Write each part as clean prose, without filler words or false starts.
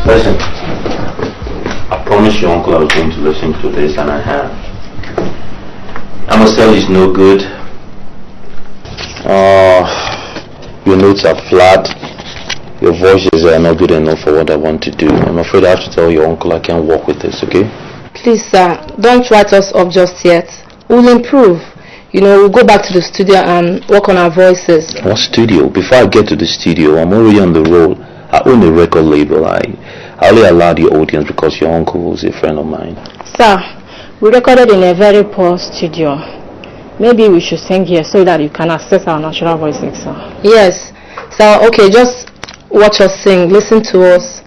Listen, I promised your uncle I was going to listen to this, and I have. I must tell you it's no good. Your notes are flat. Your voices are not good enough for what I want to do. I'm afraid I have to tell your uncle I can't work with this, okay? Please, sir, don't write us off just yet. We'll improve. We'll go back to the studio and work on our voices. What studio? Before I get to the studio, I'm already on the road. I own a record label. I only allowed the audience because your uncle is a friend of mine. Sir, we recorded in a very poor studio. Maybe we should sing here so that you can access our natural voices, sir. Yes. So, okay, just watch us sing. Listen to us.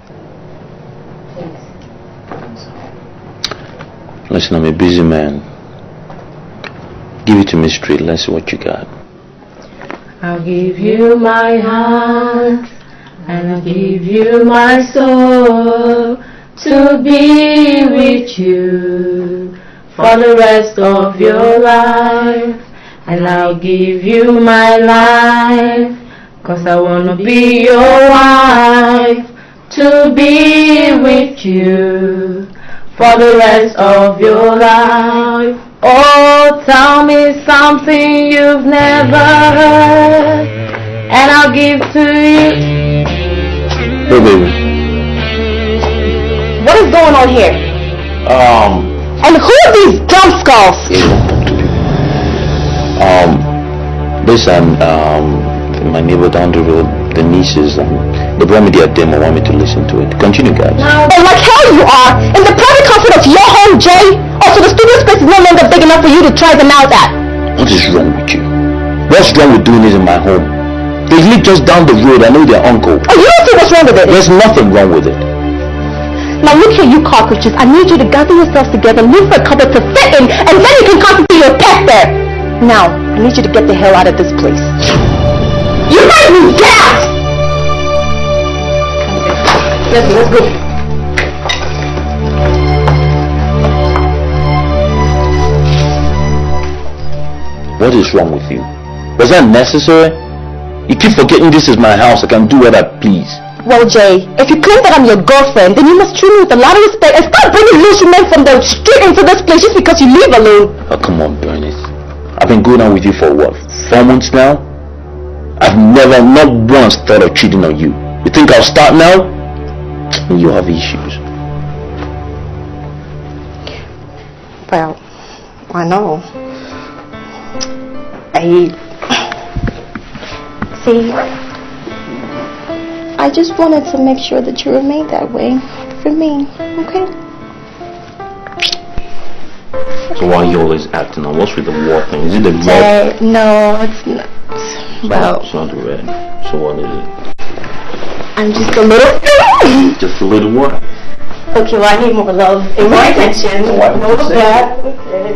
Listen, I'm a busy man. Give it to me straight. Let's see what you got. I'll give you my heart and I'll give you my soul to be with you for the rest of your life. And I'll give you my life, 'cause I wanna be your wife, to be with you for the rest of your life. Oh, tell me something you've never heard, and I'll give to you. Hey, baby. What is going on here? And who are these dumb skulls? Listen, my neighbor down the road, the nieces, they brought me their demo, want me to listen to it. Continue, guys. Oh, like hell you are! In the private comfort of your home, Jay? Also, the studio space is no longer big enough for you to try them out at. What is wrong with you? What's wrong with doing this in my home? They live just down the road. I know their uncle. Oh, you don't see what's wrong with it? There's nothing wrong with it. Now look here, you cockroaches. I need you to gather yourselves together, look for a cupboard to fit in, and then you can concentrate your pet there. Now, I need you to get the hell out of this place. You made me get out! Let's go. What is wrong with you? Was that necessary? You keep forgetting this is my house. I can do what I please. Well, Jay, if you claim that I'm your girlfriend, then you must treat me with a lot of respect and stop bringing loose men from the street into this place just because you leave alone. Oh, come on, Bernice. I've been going on with you for what, 4 months now? I've never, not once, thought of cheating on you. You think I'll start now? You have issues. Well, I know. See, I just wanted to make sure that you remain that way for me, okay? So why are you always acting on? What's with the war thing? Is it the red? No, it's not. Well, it's not the red. So what is it? I'm just a little... Just a little what? Okay, well, I need more love and more attention. What? More of that. Okay.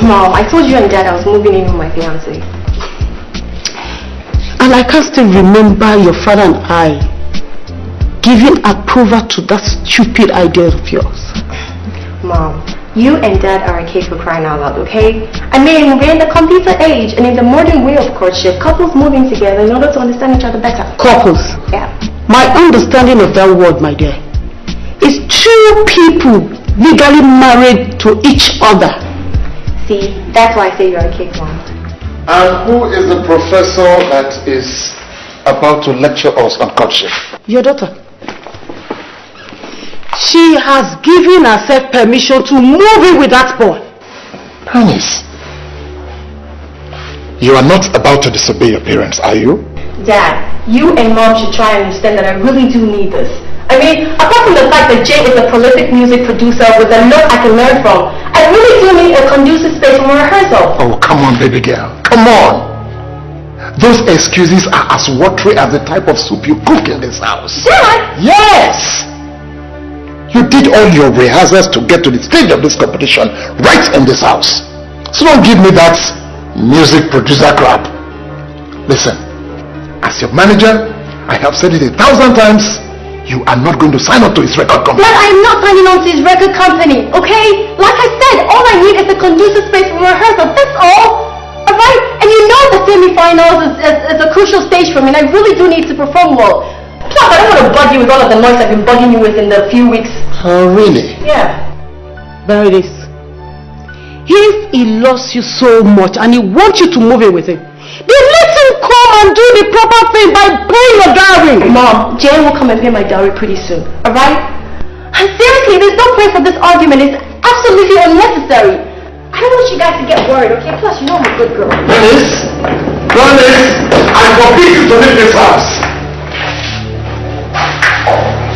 Mom, I told you and Dad I was moving in with my fiancé. And I can still remember your father and I giving approval to that stupid idea of yours. Mom, you and Dad are a case for crying out loud, okay? I mean, we're in the computer age, and in the modern way of courtship, couples moving together in order to understand each other better. Couples? Yeah. My understanding of that word, my dear, is two people legally married to each other. See, that's why I say you're a case, Mom. And who is the professor that is about to lecture us on courtship? Your daughter. She has given herself permission to move in with that boy. Promise. You are not about to disobey your parents, are you? Dad, you and Mom should try and understand that I really do need this. I mean, apart from the fact that Jay is a prolific music producer with a lot I can learn from, I really do need a conducive space for rehearsal. Oh, come on, baby girl. Come on. Those excuses are as watery as the type of soup you cook in this house. Dad! Yes! You did all your rehearsals to get to the stage of this competition right in this house. So don't give me that music producer crap. Listen, as your manager, I have said it 1,000 times, you are not going to sign on to his record company. Dad, I am not signing on to his record company, okay? Like I said, all I need is a conducive space for rehearsal, that's all. Alright? And you know the semi-finals is a crucial stage for me, and I really do need to perform well. Plus, I don't want to bug you with all of the noise I've been bugging you with in the few weeks. Oh, really? Yeah. Berenice, if he loves you so much and he wants you to move in with him, then let him come and do the proper thing by paying your dowry. Mom, Jay will come and pay my dowry pretty soon, alright? And seriously, there's no point for this argument. It's absolutely unnecessary. I don't want you guys to get worried, okay? Plus, you know I'm a good girl. Bernice, I forbid you to leave this house.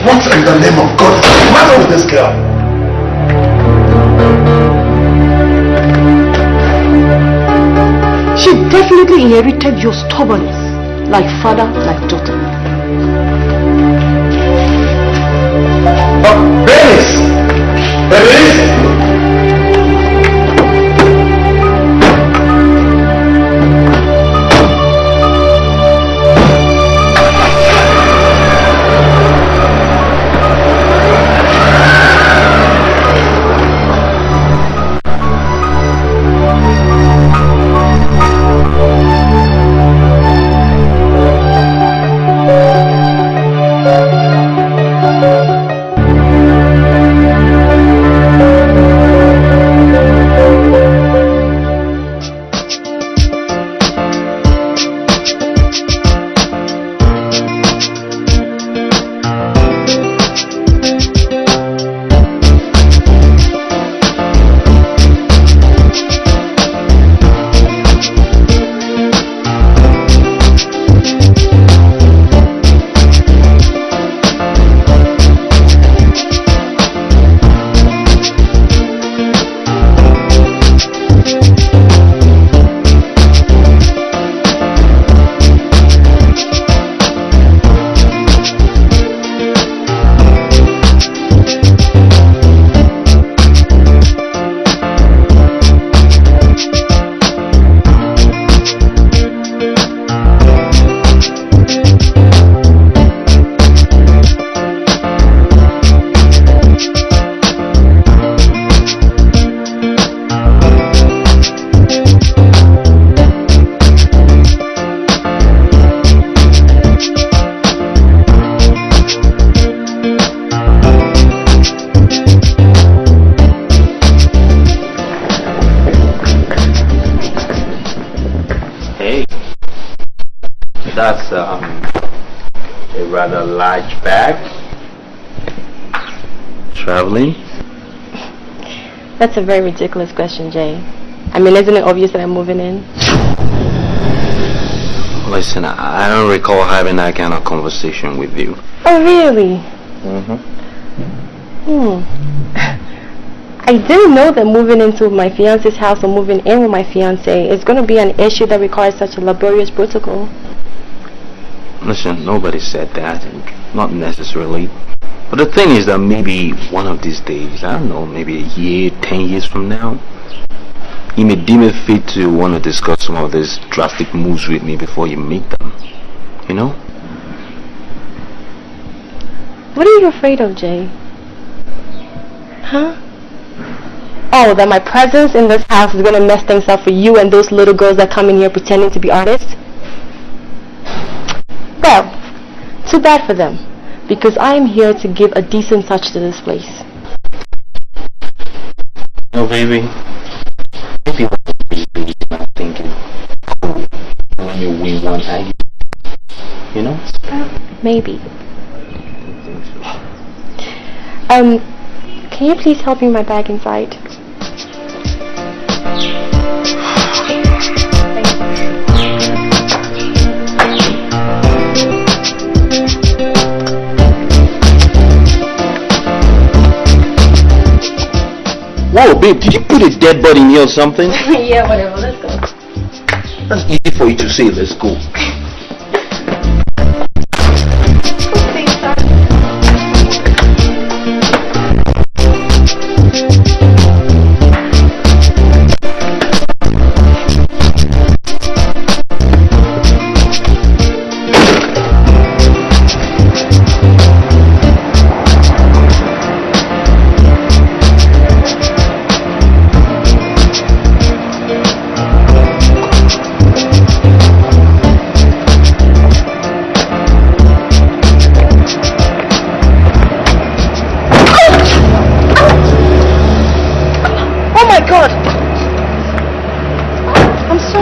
What in the name of God is the matter with this girl? She definitely inherited your stubbornness, like father, like daughter. Bernice! That's a rather large bag. Traveling? That's a very ridiculous question, Jay. I mean, isn't it obvious that I'm moving in? Listen, I don't recall having that kind of conversation with you. Oh, really? I didn't know that moving into my fiance's house or moving in with my fiance is going to be an issue that requires such a laborious protocol. Listen, nobody said that, not necessarily. But the thing is that maybe one of these days, I don't know, maybe a year, 10 years from now, you may deem it fit to want to discuss some of these drastic moves with me before you make them. You know? What are you afraid of, Jay? Huh? Oh, that my presence in this house is going to mess things up for you and those little girls that come in here pretending to be artists? Well, too bad for them, because I am here to give a decent touch to this place. No, baby. Maybe you're not thinking, cool, when you win one argument. You know? Maybe. Can you please help me with my bag inside? Whoa, babe, did you put a dead body in here or something? Yeah, whatever, let's go. That's easy for you to say, let's go.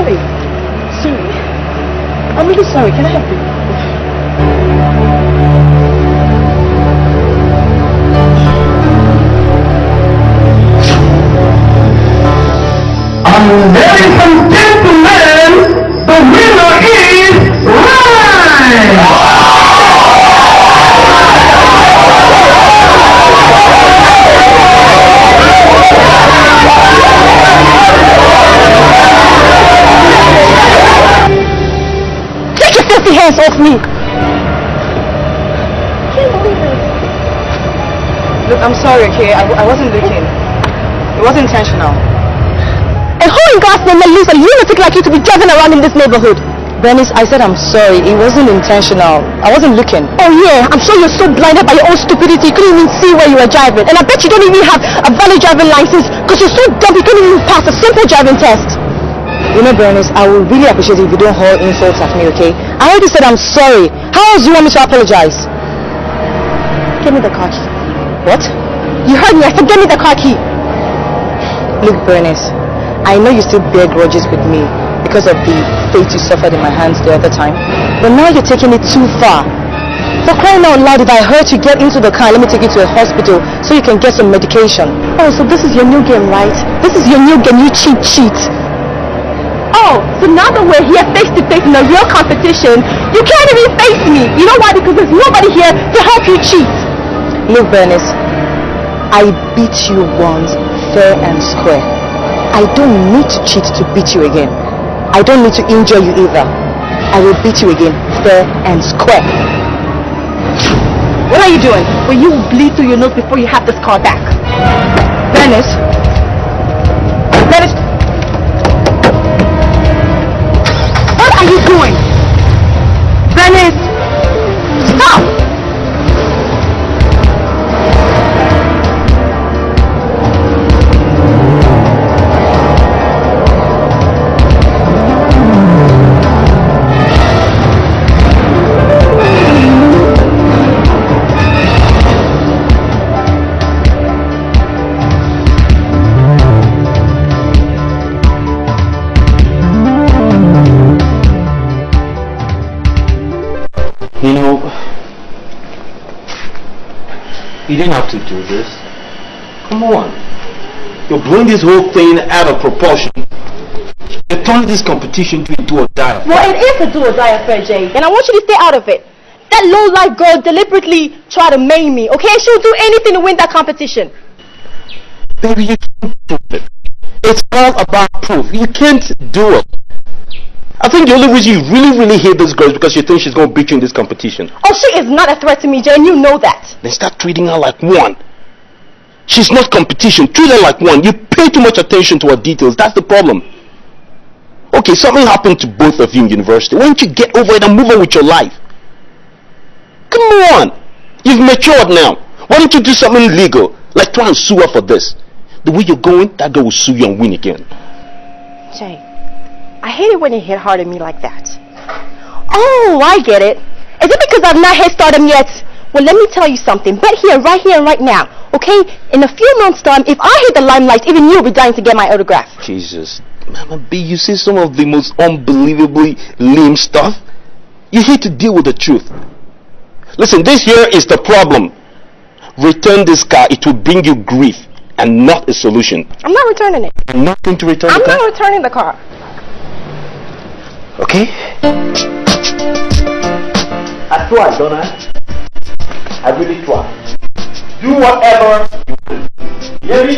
sorry. Sorry. I'm really sorry. Can I help you? Ladies and gentlemen, the winner is Ryan! Take your filthy hands off me! Can't believe it. Look, I'm sorry, okay? I wasn't looking. It wasn't intentional. And who in God's name leaves a lunatic like you to be driving around in this neighborhood? Bernice, I said I'm sorry. It wasn't intentional. I wasn't looking. Oh yeah, I'm sure you're so blinded by your own stupidity you couldn't even see where you were driving. And I bet you don't even have a valid driving license because you're so dumb you couldn't even pass a simple driving test. You know, Bernice, I would really appreciate it if you don't hurl insults at me, okay? I already said I'm sorry. How else do you want me to apologize? Give me the car key. What? You heard me, I said give me the car key. Look, Bernice, I know you still bear grudges with me because of the fate you suffered in my hands the other time. But now you're taking it too far. For crying out loud, if I hurt you, get into the car, let me take you to a hospital so you can get some medication. Oh, so this is your new game, right? This is your new game, you cheat. Oh, so now that we're here face to face in a real competition, you can't even face me. You know why? Because there's nobody here to help you cheat. Look, Bernice, I beat you once, fair and square. I don't need to cheat to beat you again. I don't need to injure you either. I will beat you again, fair and square. What are you doing? Well, you will bleed through your nose before you have this car back. Bernice! What are you doing? Venice! Stop! You know, you didn't have to do this. Come on. You're blowing this whole thing out of proportion. You're turning this competition to a do or die affair. Well, it is a do or die affair, Jay. And I want you to stay out of it. That low-life girl deliberately tried to maim me, okay? She'll do anything to win that competition. Baby, you can't prove it. It's all about proof. You can't do it. I think the only reason you really hate this girl is because you think she's going to beat you in this competition. Oh, she is not a threat to me, Jay, and you know that. Then start treating her like one. She's not competition. Treat her like one. You pay too much attention to her details. That's the problem. Okay, something happened to both of you in university. Why don't you get over it and move on with your life? Come on. You've matured now. Why don't you do something legal? Like try and sue her for this. The way you're going, that girl will sue you and win again. Jay, I hate it when you hit hard at me like that. Oh, I get it. Is it because I've not hit stardom yet? Well, let me tell you something. Bet here, and right now, okay? In a few months' time, if I hit the limelight, even you'll be dying to get my autograph. Jesus. Mama B, you say some of the most unbelievably lame stuff. You hate to deal with the truth. Listen, this here is the problem. Return this car. It will bring you grief and not a solution. I'm not returning it. I'm not going to return the car? I'm not returning the car. Okay? I try, don't I? I really try. Do whatever you want. You hear me?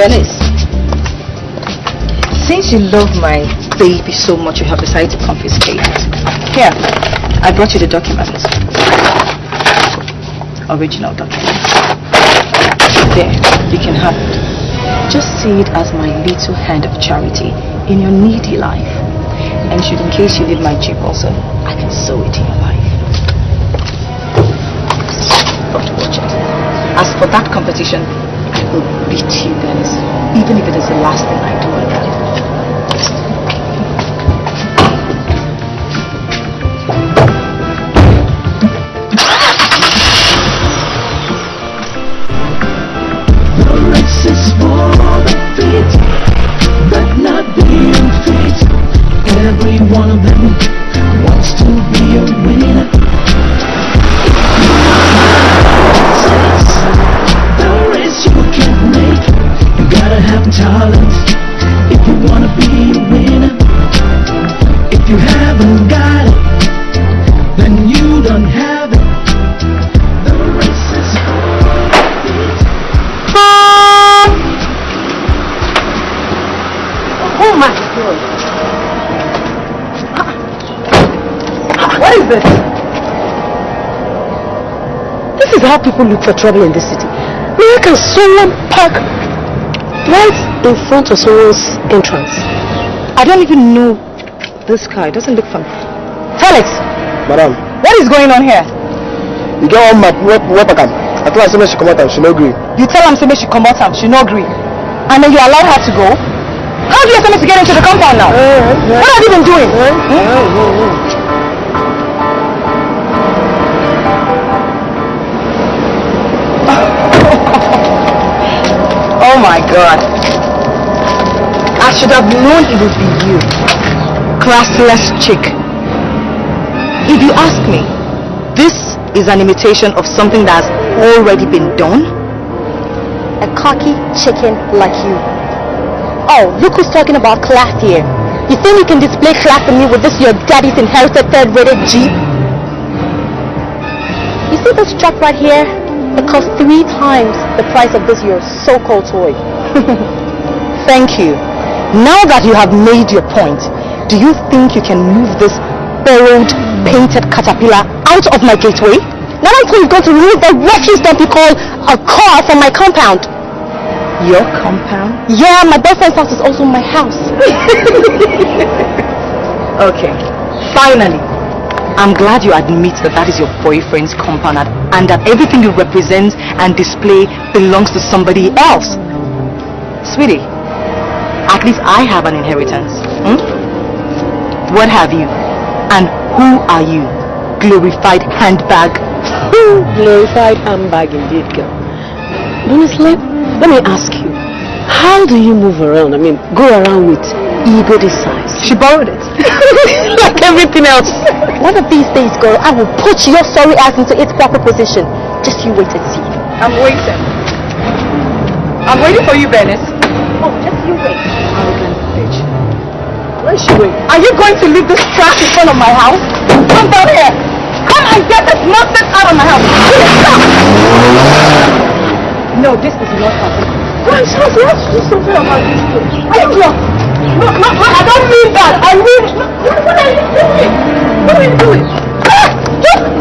Venice, since you love my baby so much, you have decided to confiscate it. Here, I brought you the documents. Original documents. There, you can have it. Just see it as my little hand of charity in your needy life. And should in case you need my jeep also, I can sow it in your life. Watch it. As for that competition, I will beat you, Dennis. Even if it is the last thing I do in life. The race is for the fit, but not being fit. Every one of them wants to be a winner. The race you can't make. You gotta have talent if you wanna be a winner. If you haven't got it, then you don't have it. The race is for the fit. Oh my God! What is this? This is how people look for trouble in this city. Where can someone park right in front of someone's entrance? I don't even know this car. It doesn't look fun. Felix! Madam, What is going on here? you get one map, what I can. I told her she come out and she no agree. You tell her she come out and she no agree. And then you allow her to go? How do you expect me to get into the compound now? What have you been doing? Oh my God. I should have known it would be you. Classless chick. If you ask me, this is an imitation of something that's already been done. A cocky chicken like you. Oh, look who's talking about class here. You think you can display class on me with this your daddy's inherited third-rated Jeep? You see this truck right here? It costs 3 times the price of this your so-called toy. Thank you. Now that you have made your point, do you think you can move this borrowed, painted caterpillar out of my gateway? Now I'm going to remove the refuse dump you call a car from my compound. Your compound? Yeah, my boyfriend's house is also my house. Okay. Finally, I'm glad you admit that that is your boyfriend's compound and that everything you represent and display belongs to somebody else. Sweetie, at least I have an inheritance. What have you? And who are you? Glorified handbag. Glorified handbag indeed, girl. Honestly, let me ask you, how do you move around? I mean, go around with ego this size? She borrowed it. Like everything else. One of these days, girl, I will put your sorry ass into its proper position. Just you wait and see. I'm waiting. I'm waiting for you, Venice. Oh, just you wait. Arrogant bitch. Where is she going? Are you going to leave this trash in front of my house? Come down here. Come and get this nonsense out of my house. No, this is not happening. Why, Chelsea, you have to do something about this thing. Are you drunk? No, I don't mean that. I mean, what are you doing? What are you doing?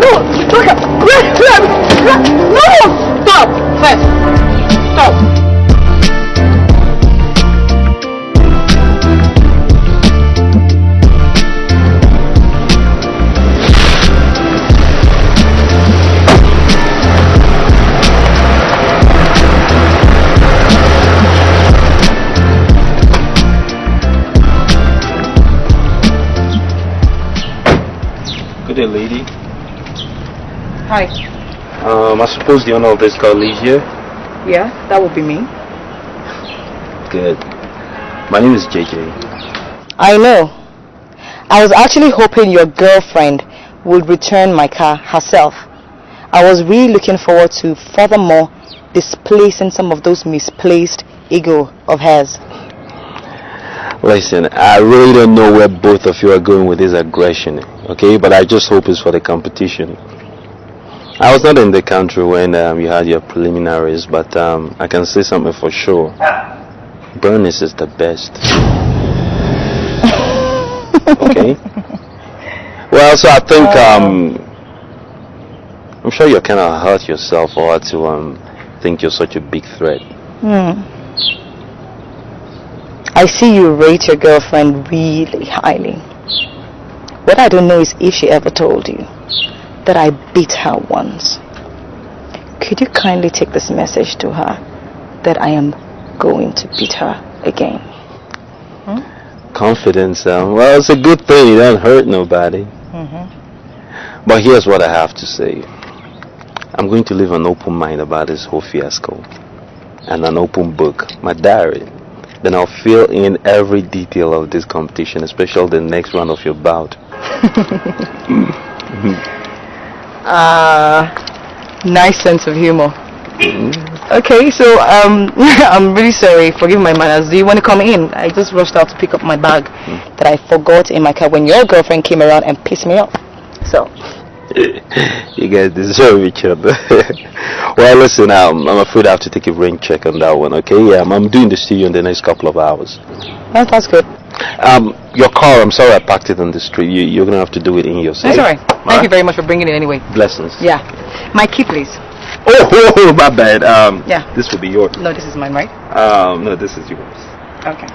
No, look up. No, stop. First, stop. Good day, lady. Hi. I suppose the owner of this car lives here? Yeah, that would be me. Good. My name is JJ. I know. I was actually hoping your girlfriend would return my car herself. I was really looking forward to furthermore displacing some of those misplaced ego of hers. Listen, I really don't know where both of you are going with this aggression, okay? But I just hope it's for the competition. I was not in the country when you had your preliminaries, but I can say something for sure. Bernice is the best. Okay? Well, so I think, I'm sure you kind of hurt yourself or to think you're such a big threat. I see you rate your girlfriend really highly. What I don't know is if she ever told you that I beat her once. Could you kindly take this message to her that I am going to beat her again? Confidence, well, it's a good thing. It doesn't hurt nobody. But here's what I have to say. I'm going to leave an open mind about this whole fiasco. And an open book, my diary. Then I'll fill in every detail of this competition, especially the next round of your bout. Nice sense of humor. Okay, so I'm really sorry. Forgive my manners. Do you want to come in? I just rushed out to pick up my bag that I forgot in my car when your girlfriend came around and pissed me off. So you guys deserve each other. Well, listen, I'm afraid I have to take a rain check on that one. Okay, I'm doing the studio in the next couple of hours. That's good. Your car, I'm sorry I parked it on the street. You're gonna have to do it in yourself. That's alright. Thank you very much for bringing it anyway. Blessings. Yeah. My key, please. Oh, my bad. Yeah. This will be yours. No, this is mine, right? No, this is yours. Okay.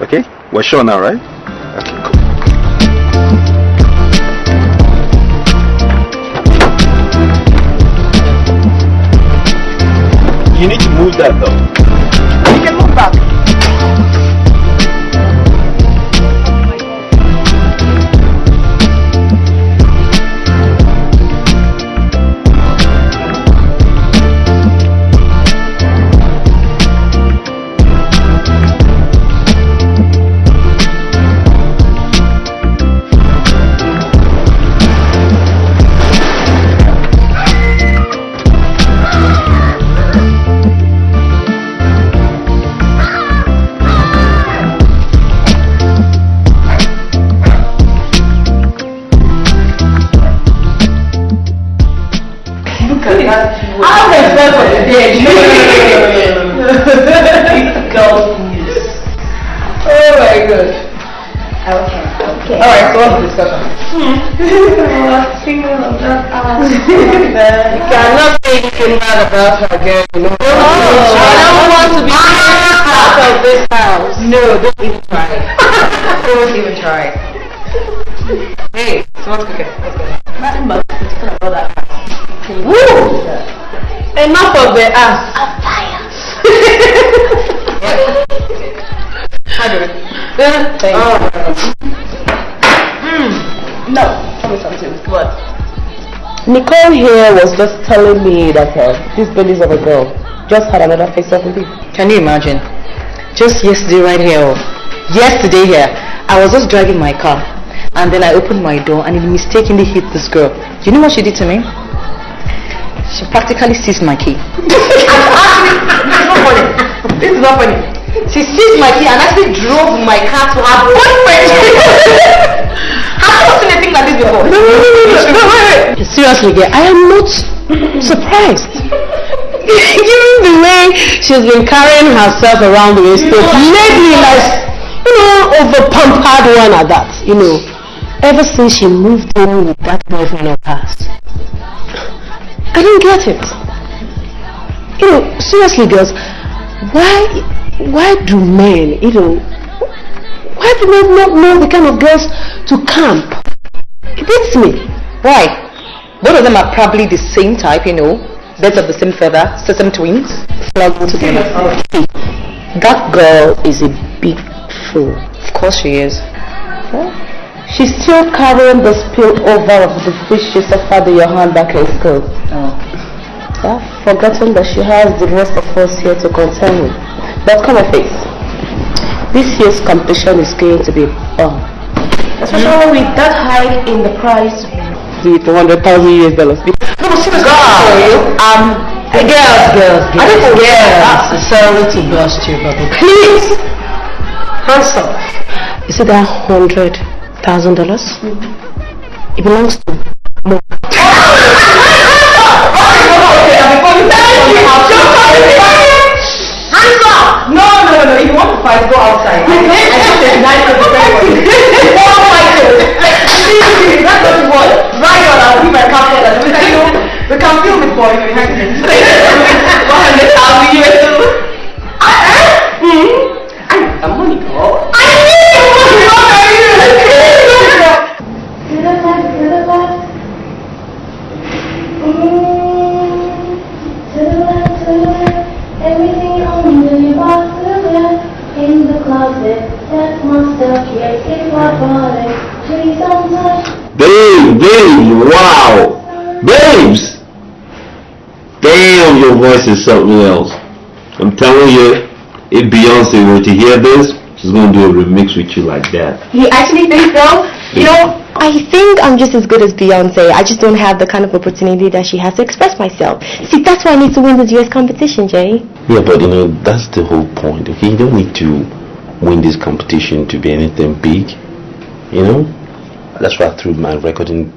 Okay? We're sure now, right? Okay, cool. You need to move that though. You can move back. Oh my god. Okay. Alright, so what's the discussion? You cannot say anything bad about her girl, you know. I don't want to be out of this house. No, don't even try. Don't even try. Hey, so what's cooking? Woo! Enough of the ass. How do it? Thank you. No, tell me something. What? Nicole here was just telling me that this babies of a girl just had another face off with you. Can you imagine? Just yesterday right here. Yesterday here. I was just driving my car. And then I opened my door and it mistakenly hit this girl. Do you know what she did to me? She practically seized my key. This is not funny. This is not funny. She seized my key and actually drove my car to her boyfriend. Have you seen anything like this before? No, wait. Seriously, girl, I am not surprised. Given the way she's been carrying herself around the estate lately, like, over-pampered one at that, ever since she moved in with that boyfriend of hers. I don't get it. Seriously, girls, why do men, why do men not know the kind of girls to camp? It beats me. Why? Both of them are probably the same type, birds of the same feather, sesame twins. Together. That girl is a big fool. Of course she is. She's still carrying the spillover of the fish she suffered in your hand back in school. Forgotten that she has the rest of us here to contend with. But come on, face. This year's competition is going to be bomb. Especially with that high in the price. The $400,000 US. No, but seriously, girls. I don't know, girls. Sorry to burst you, but Please, hands up. You see that $100,000? It belongs to more. Hands up! No! Everything under your box, in the closet. That's my stuff, yes, it's my body. Please don't touch. Babe, wow. Babes! Damn, your voice is something else. I'm telling you, if Beyonce were to hear this, she's gonna do a remix with you like that. You actually think so? You know, I think I'm just as good as Beyonce. I just don't have the kind of opportunity that she has to express myself. See, that's why I need to win this US competition, Jay. Yeah, but that's the whole point, okay? You don't need to win this competition to be anything big, That's why I threw my recording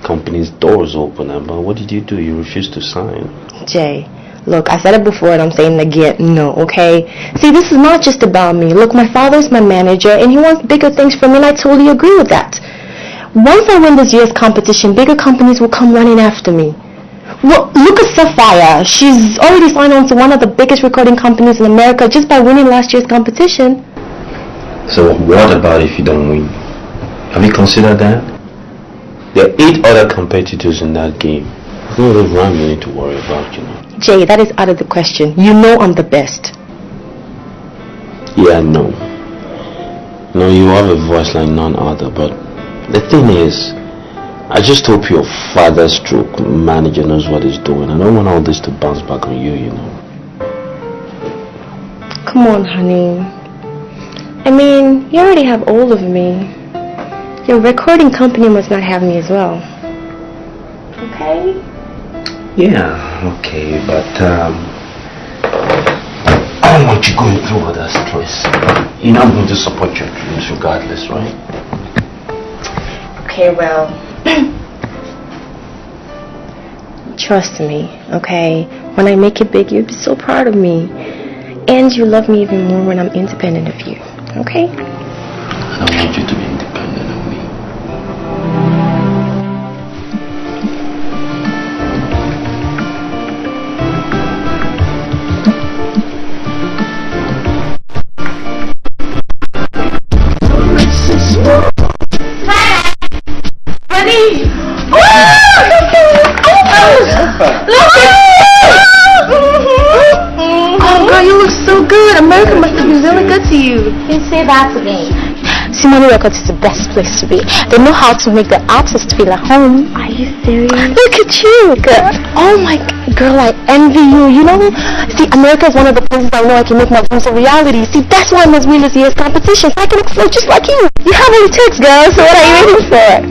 company's doors open. But what did you do? You refused to sign. Jay, look, I said it before and I'm saying it again, no, okay? See, this is not just about me. Look, my father's my manager and he wants bigger things from me and I totally agree with that. Once I win this year's competition, bigger companies will come running after me. Well, look at Sapphire. She's already signed on to one of the biggest recording companies in America just by winning last year's competition. So what about if you don't win? Have you considered that? There are 8 other competitors in that game. There's no other round you need to worry about, Jay, that is out of the question. You know I'm the best. Yeah, I know. No, you have a voice like none other, but the thing is, I just hope your father stroke manager knows what he's doing. I don't want all this to bounce back on you, Come on, honey. I mean, you already have all of me. Your recording company must not have me as well. Okay? Yeah, okay, but I don't want you going through all that stress. I'm going to support your dreams regardless, right? Okay, well, trust me, okay? When I make it big, you'll be so proud of me. And you love me even more when I'm independent of you, okay? I don't want you to be independent of me. America must have been really good to you. You say that to me. Simone Records is the best place to be. They know how to make the artist feel at home. Are you serious? Look at you, girl. Oh my girl, I envy you. See, America is one of the places I know I can make my dreams a reality. See, that's why I must win this year's competition, so I can explode just like you. You have what it takes, girl. So what are you waiting for?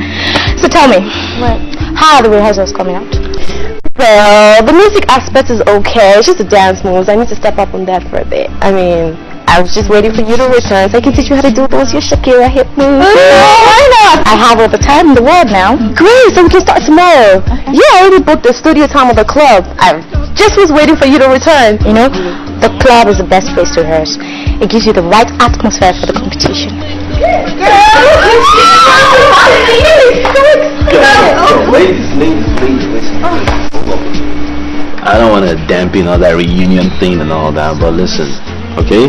So tell me, how are the rehearsals coming out? Well, the music aspect is okay. It's just the dance moves. I need to step up on that for a bit. I mean, I was just waiting for you to return so I can teach you how to do those your Shakira hip moves. Why not? I have all the time in the world now. Great, so we can start tomorrow. Okay. Yeah, I already booked the studio time of the club. I just was waiting for you to return. The club is the best place to rehearse. It gives you the right atmosphere for the competition. Ladies, listen. I don't want to dampen all that reunion thing and all that, but listen, okay?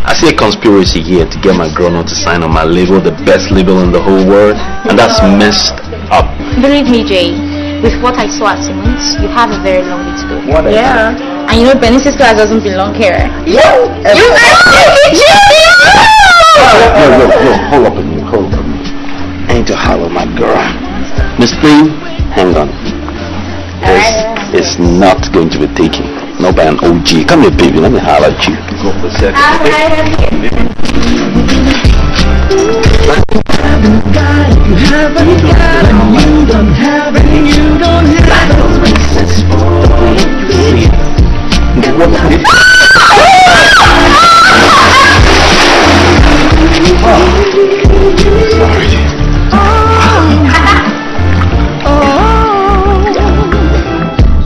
I see a conspiracy here to get my girl not to sign on my label, the best label in the whole world, and that's messed up. Believe me, Jay, with what I saw at Simmons, you have a very long way to go. What? Yeah. And Benis's class doesn't belong here. No, hold up a minute. I need to holler my girl. Miss Thing, hang on. It's not going to be taken. Not by an OG. Come here, baby. Let me holler at you. Go for a second. You haven't got it. You don't have it. You don't have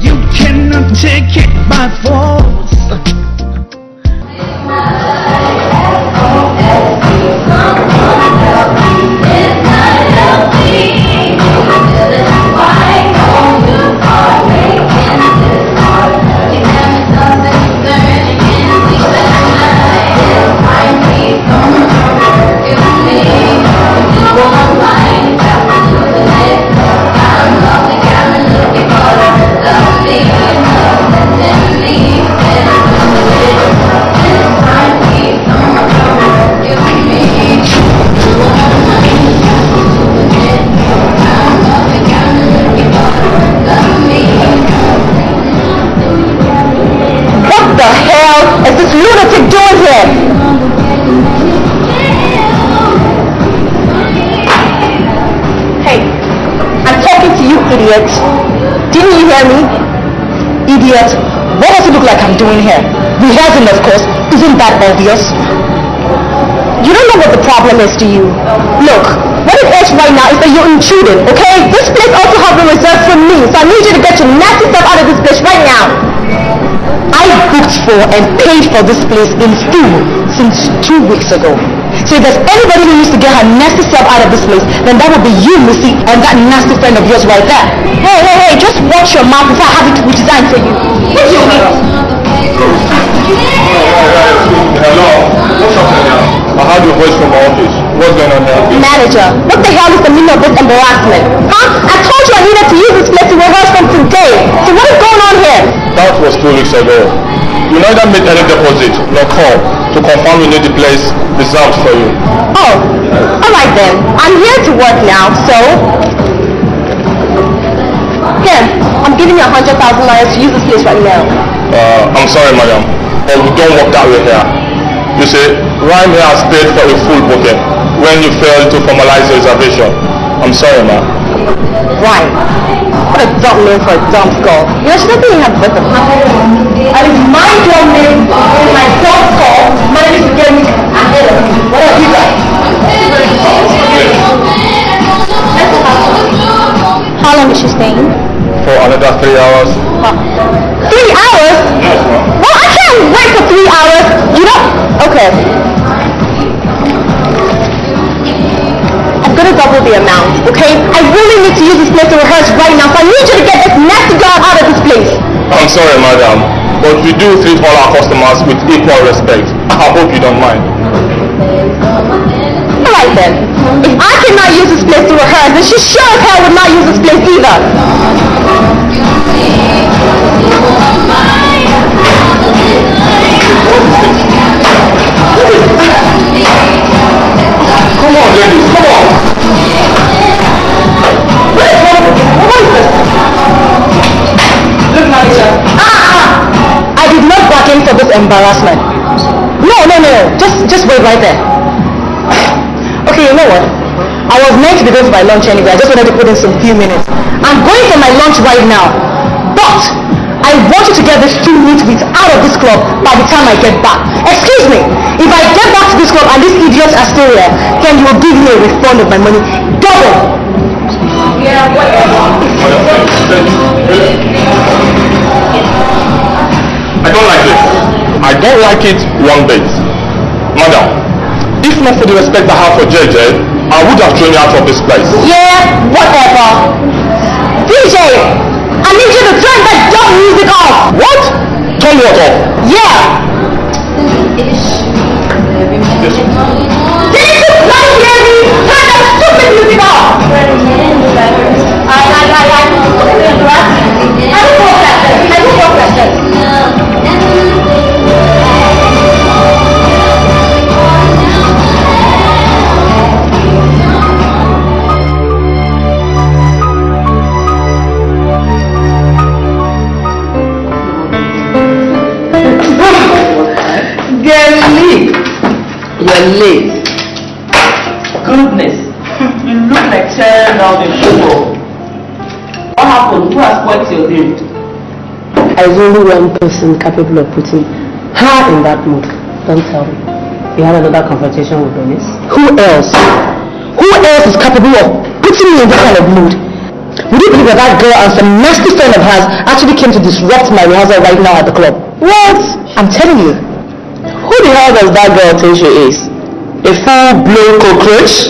You cannot take it by force. idiot. Didn't you hear me? Idiot. What does it look like I'm doing here? Rehearsing, of course. Isn't that obvious? You don't know what the problem is, do you? Look, what it is right now is that you're intruding, okay? This place also has been reserved for me, so I need you to get your nasty stuff out of this place right now. I booked for and paid for this place in full since 2 weeks ago. So if there's anybody who needs to get her nasty stuff out of this place, then that would be you, Missy, and that nasty friend of yours right there. Hey, just watch your mouth before I have it redesigned for you. What's your name? Hello, what's happening now? I heard your voice from my office. What's going on now? Manager, what the hell is the meaning of this embarrassment? Huh? I told you I needed to use this place to rehearse from today. So what is going on here? That was 2 weeks ago. You neither made any deposit nor call to confirm you need the place reserved for you. Oh, alright then. I'm here to work now, so... Here, I'm giving you 100,000 naira to use this place right now. I'm sorry, madam, but we don't work that way here. You see, Rhyme here has paid for a full booking when you failed to formalize the reservation. I'm sorry, ma'am. Rhyme. What a dumb name for a dumb skull. You know, she doesn't even have birth of and it's my dumb name and my dumb skull managed to get me ahead of you. What have you got? How long is she staying? For another 3 hours. 3 hours? Yes, ma'am. Well, I can't wait for 3 hours. You know? Okay. I'm gonna double the amount, okay? I really need to use this place to rehearse right now, so I need you to get this nasty dog out of this place. I'm sorry, madam, but we do treat all our customers with equal respect. I hope you don't mind. Alright then. If I cannot use this place to rehearse, then she sure as hell would not use this place either. Come on, ladies, come on! What is this? Look, manager. I did not bargain for this embarrassment. No. Just wait right there. Okay, you know what? I was meant to be going for my lunch anyway. I just wanted to put in some few minutes. I'm going for my lunch right now. But I want you to get this 2 nitwits out of this club by the time I get back. Excuse me. If I get back to this club and these idiots are still here, then you will give me a refund of my money. Double. Yeah, whatever. I don't like this. I don't like it one bit. Madam, if not for the respect I have for JJ, I would have thrown you out of this place. Yeah, whatever. DJ, I need you to turn that dumb music off. What? Turn what off? Yeah. Yes. Didn't you not hear me? Turn that stupid music off. I don't know that. You're late. Goodness. You look like tearing down the floor. What happened? Who has spoiled your day? There is only one person capable of putting her in that mood. Don't tell me. You had another confrontation with Bernice? Who else? Who else is capable of putting me in that kind of mood? Would you believe that girl and some nasty friend of hers actually came to disrupt my rehearsal right now at the club? What? I'm telling you. Who the hell does that girl think she is? A full-blown cockroach?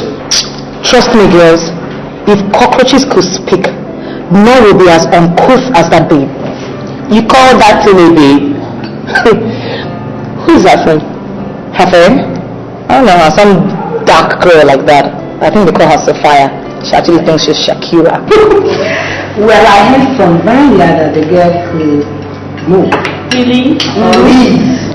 Trust me, girls. If cockroaches could speak, none would be as uncouth as that babe. You call that thing a babe? Who's that friend? Her friend? I don't know, some dark girl like that. I think they call her Sapphire. She actually thinks she's Shakira. Well, I heard from Vanya that the girl could move. Really?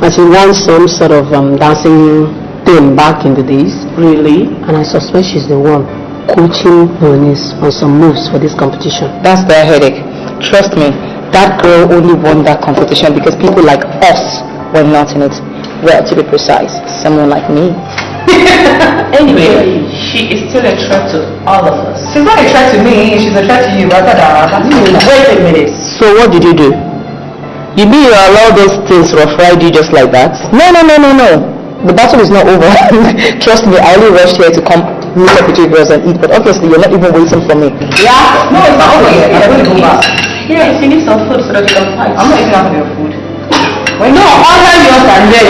And she wants some sort of dancing thing back in the days. Really? And I suspect she's the one coaching Bernice on some moves for this competition. That's their headache. Trust me, that girl only won that competition because people like us were not in it. Well, to be precise, someone like me. Anyway, she is still a threat to all of us. She's not a threat to me, she's a threat to you. Wait a minute. So what did you do? You mean you allow those things rough ride you just like that? No. The battle is not over. Trust me, I only rushed here to come meet up with you girls and eat, but obviously you're not even waiting for me. Yeah? No, it's not over yet. I'm going to go back. Yes, you need some food so that you can fight. I'm not eating half of your food. Well, no, order yours and then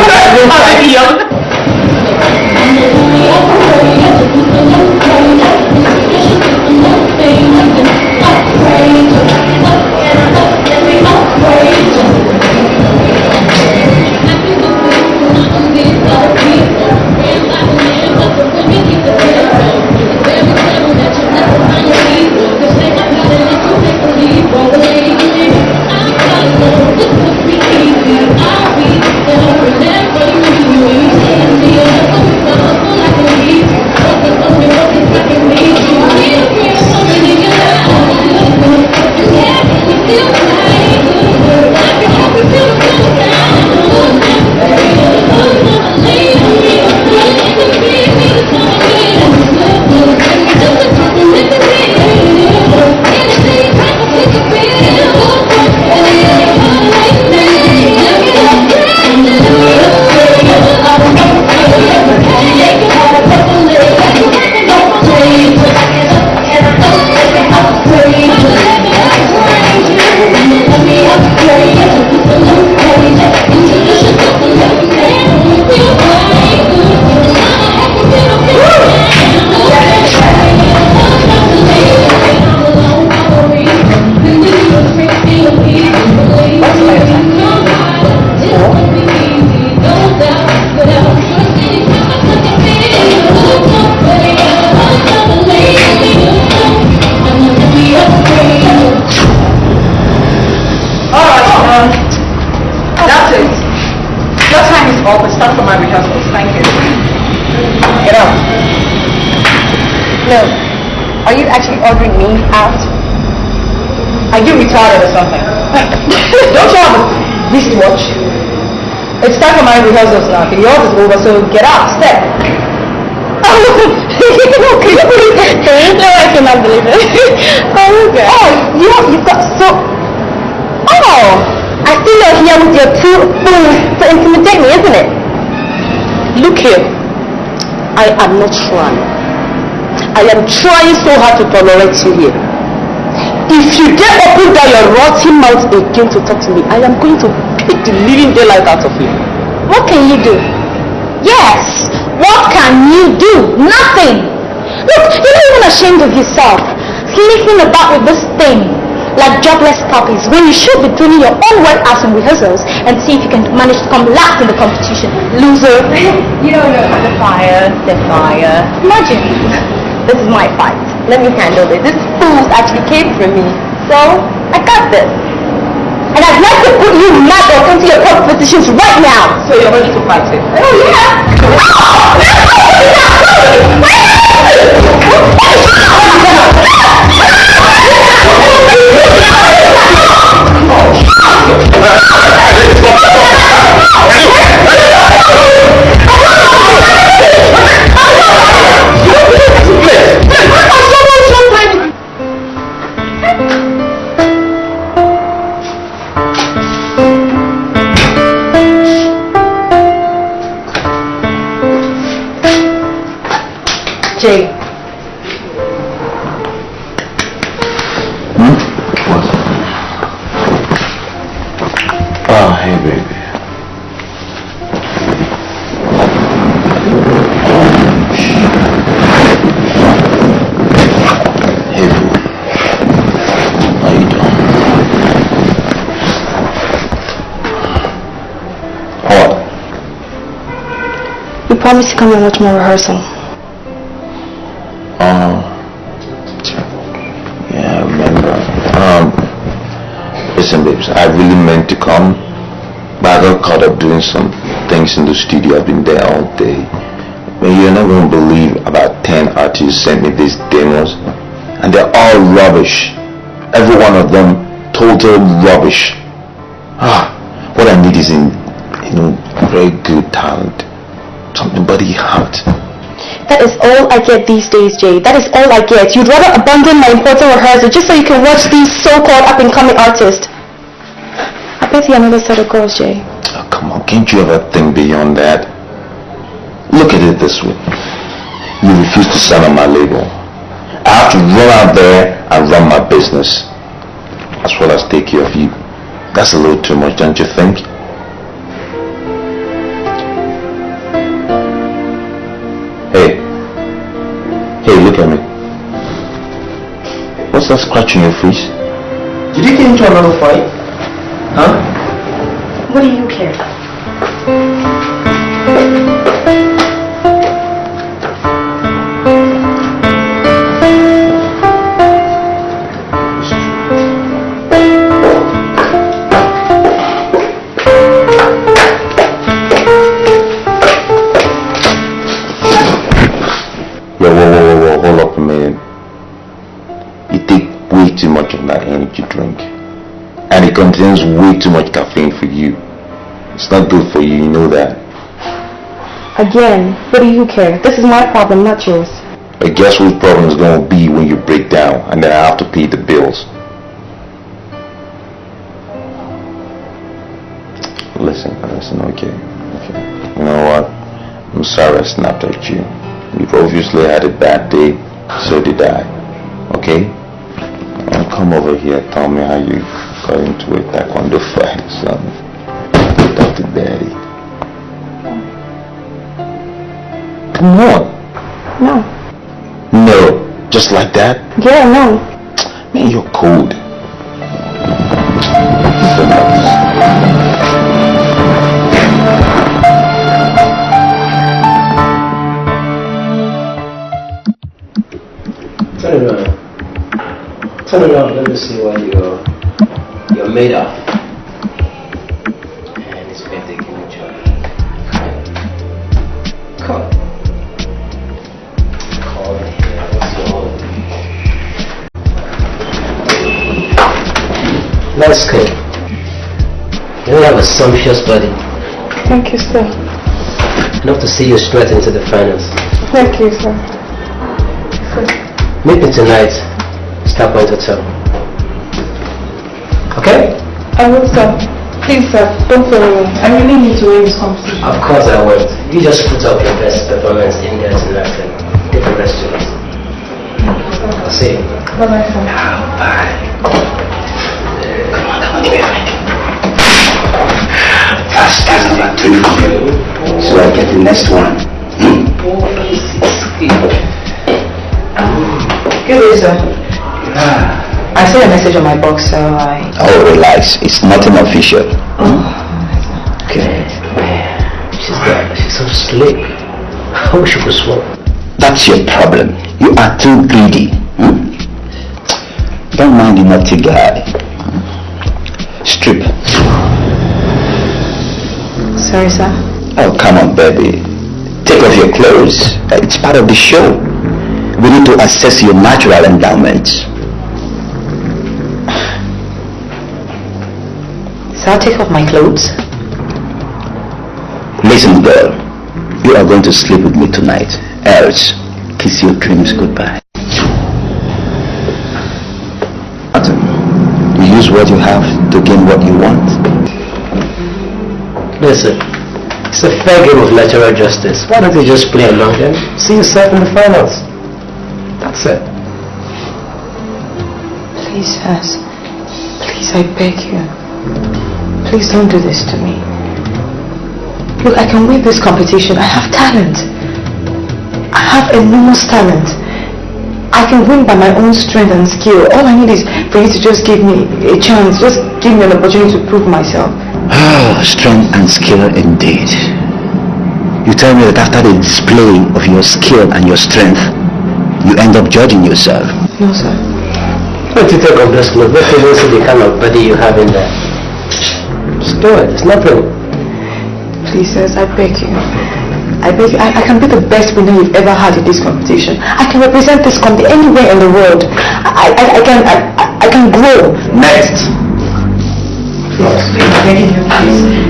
ordering me out? Are you retarded or something? Don't you have a wristwatch? It's time for my rehearsals now. The yours is over, so get out, step. No, I cannot believe it. Okay. Oh, you've got so... Oh, I see you're here with your two fools to intimidate me, isn't it? Look here. I am not trying. I am trying so hard to tolerate you here. If you dare open down your rotten mouth again to talk to me, I am going to beat the living daylight out of you. What can you do? Yes, what can you do? Nothing. Look, you're not even ashamed of yourself. Sneaking about with this thing like jobless puppies when you should be doing your own work as in rehearsals and see if you can manage to come last in the competition. Loser. You don't know. The fire. Imagine. This is my fight. Let me handle this. This fools actually came for me. So, I got this. And I'd like to put you mad off into your competitions right now. So you're ready to fight it? Oh, yeah. Jay. What? Oh, hey, baby. Hey, boo. How you doing? What? You promised to come and watch my rehearsal. Yeah, I remember. Listen, babes, I really meant to come, but I got caught up doing some things in the studio. I've been there all day. But you're not going to believe about 10 artists sent me these demos, and they're all rubbish. Every one of them, total rubbish. What I need is very good talent, something body heart. That is all I get these days, Jay. That is all I get. You'd rather abandon my important rehearsal just so you can watch these so-called up-and-coming artists. I bet you another set of girls, Jay. Oh, come on, can't you ever think beyond that? Look at it this way. You refuse to sign on my label. I have to run out there and run my business, as well as take care of you. That's a little too much, don't you think? Hey, look at me. What's that scratch on your face? Did you get into another fight? Huh? What do you care? Whoa, hold up a minute. You take way too much of that energy drink. And it contains way too much caffeine for you. It's not good for you, you know that. Again, what do you care? This is my problem, not yours. But guess whose problem is going to be when you break down and then I have to pay the bills? Listen, okay. You know what? I'm sorry I snapped at you. You've obviously had a bad day, so did I. Okay? Now come over here, tell me how you got into a taekwondo fight or something. Talk to daddy. Come on. No. No. Just like that? Yeah, no. Man, you're cold. Turn around, let me see what you're made of. And it's been taking a job. Come. Call it here, let's go. Nice kid. You have a sumptuous body. Thank you, sir. Enough to see you straight into the finals. Thank you, sir. Meet me tonight. Stop by to tell. Okay? I will, sir. Please, sir, don't fail me. I really need to win this competition. Of course I will. You just put up your best performance in there tonight and get the rest to it. I'll see you. Bye-bye, sir. Bye. Come on, give me a minute. Fast as about 2. So I get the next one. Good day, sir. I saw a message on my box, so I... Oh, relax. It's nothing official. Okay. She's so slick. I wish you could swap. That's your problem. You are too greedy. Don't mind the naughty guy. Strip. Sorry, sir. Oh, come on, baby. Take off your clothes. It's part of the show. We need to assess your natural endowments. So I'll take off my clothes. Listen, girl. You are going to sleep with me tonight. Else, kiss your dreams goodbye. You use what you have to gain what you want. Listen, it's a fair game of natural justice. Why don't you just play along and see yourself in the finals? That's it. Please, Has. Please, I beg you. Please don't do this to me. Look, I can win this competition. I have talent. I have enormous talent. I can win by my own strength and skill. All I need is for you to just give me a chance. Just give me an opportunity to prove myself. Strength and skill indeed. You tell me that after the display of your skill and your strength, you end up judging yourself. No, sir. What do you think of this club? Let people see the kind of body you have in there. Just do it. It's nothing. Please, sir, I beg you. I beg you. I can be the best winner you've ever had in this competition. I can represent this company anywhere in the world. I can grow. Next. Please, begging you, please.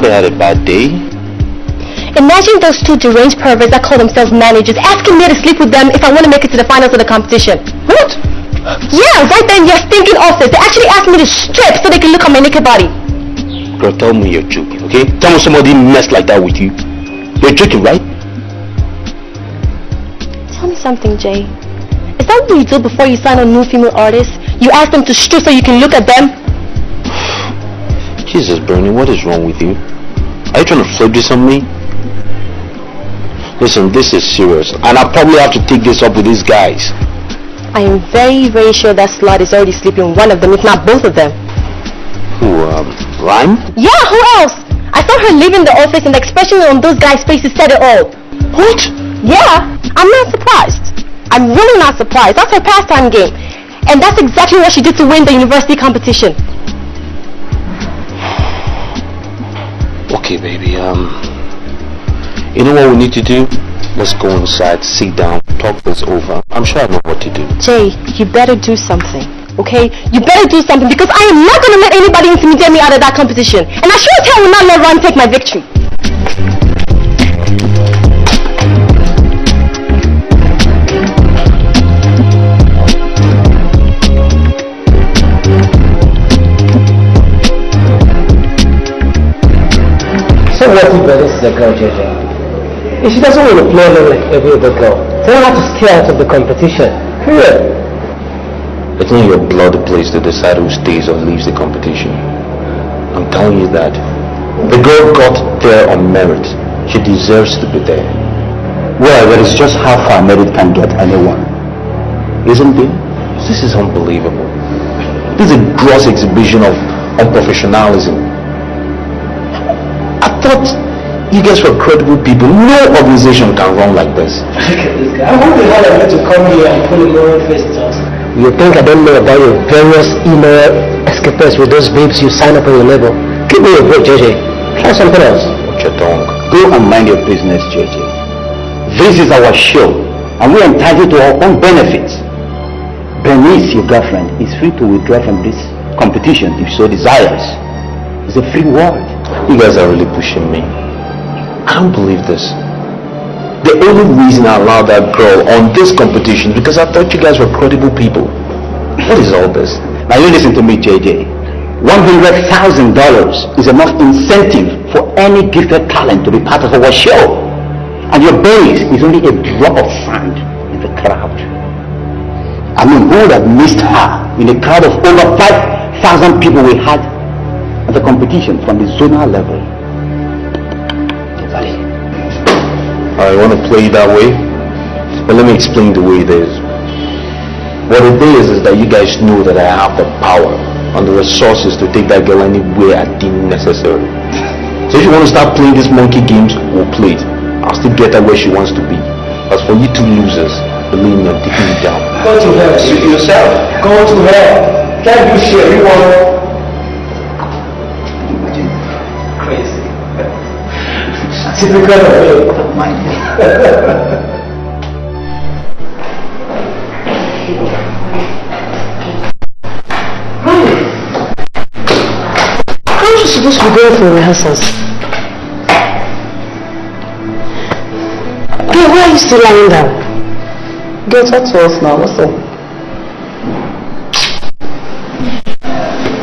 Somebody had a bad day. Imagine those two deranged perverts that call themselves managers asking me to sleep with them if I want to make it to the finals of the competition. What? Yeah, right there in your stinking office. They actually asked me to strip so they can look at my naked body. Girl, tell me you're joking, okay? Tell me somebody messed like that with you. You're joking, right? Tell me something, Jay. Is that what you do before you sign on new female artists? You ask them to strip so you can look at them? Jesus, Bernie, what is wrong with you? Are you trying to flip this on me? Listen, this is serious, and I'll probably have to take this up with these guys. I am very, very sure that slut is already sleeping with one of them, if not both of them. Who, Rhyme? Yeah, who else? I saw her leaving the office and the expression on those guys' faces said it all. What? Yeah, I'm not surprised. I'm really not surprised. That's her pastime game. And that's exactly what she did to win the university competition. Okay, baby, you know what we need to do? Let's go inside, sit down, talk this over. I'm sure I know what to do. Jay, you better do something, okay? You better do something because I am not going to let anybody intimidate me out of that competition. And I sure as hell will not let Ron take my victory. So what if this is a girl, JJ? If she doesn't want to play along like every other girl, tell her to stay out of the competition. Period. It's not your blood place to decide who stays or leaves the competition. I'm telling you that. The girl got there on merit. She deserves to be there. Well, that is just how far merit can get anyone. Isn't it? This is unbelievable. This is a gross exhibition of unprofessionalism. I thought you guys were credible people. No organization can run like this. Look at this guy. I hope the hell I get to come here and put a moral face to us. You think I don't know about your various email escapades with those babes you sign up on your label? Give me a break, JJ. Try something else. Watch your tongue. Go and mind your business, JJ. This is our show, and we're entitled to our own benefits. Bernice, your girlfriend, is free to withdraw from this competition if so desires. It's a free world. You guys are really pushing me. I don't believe this. The only reason I allowed that girl on this competition is because I thought you guys were credible people. What is all this? Now you listen to me, JJ. $100,000 is enough incentive for any gifted talent to be part of our show. And your base is only a drop of sand in the crowd. I mean, who would have missed her in a crowd of over 5,000 people we had at the competition from the zonal level? Nobody. I want to play it that way, but let me explain the way it is. What it is that you guys know that I have the power and the resources to take that girl anywhere I deem necessary. So if you want to start playing these monkey games, we'll play it. I'll still get her where she wants to be. As for you two losers, believe me, I'm taking you down. Go to hell. Suit yourself. Go to hell. Can't do shit. Everyone. Crazy. Typical of mind. How are you supposed to be going for rehearsals? Hey, why are you still lying down? Girl, talk to us now. What's up?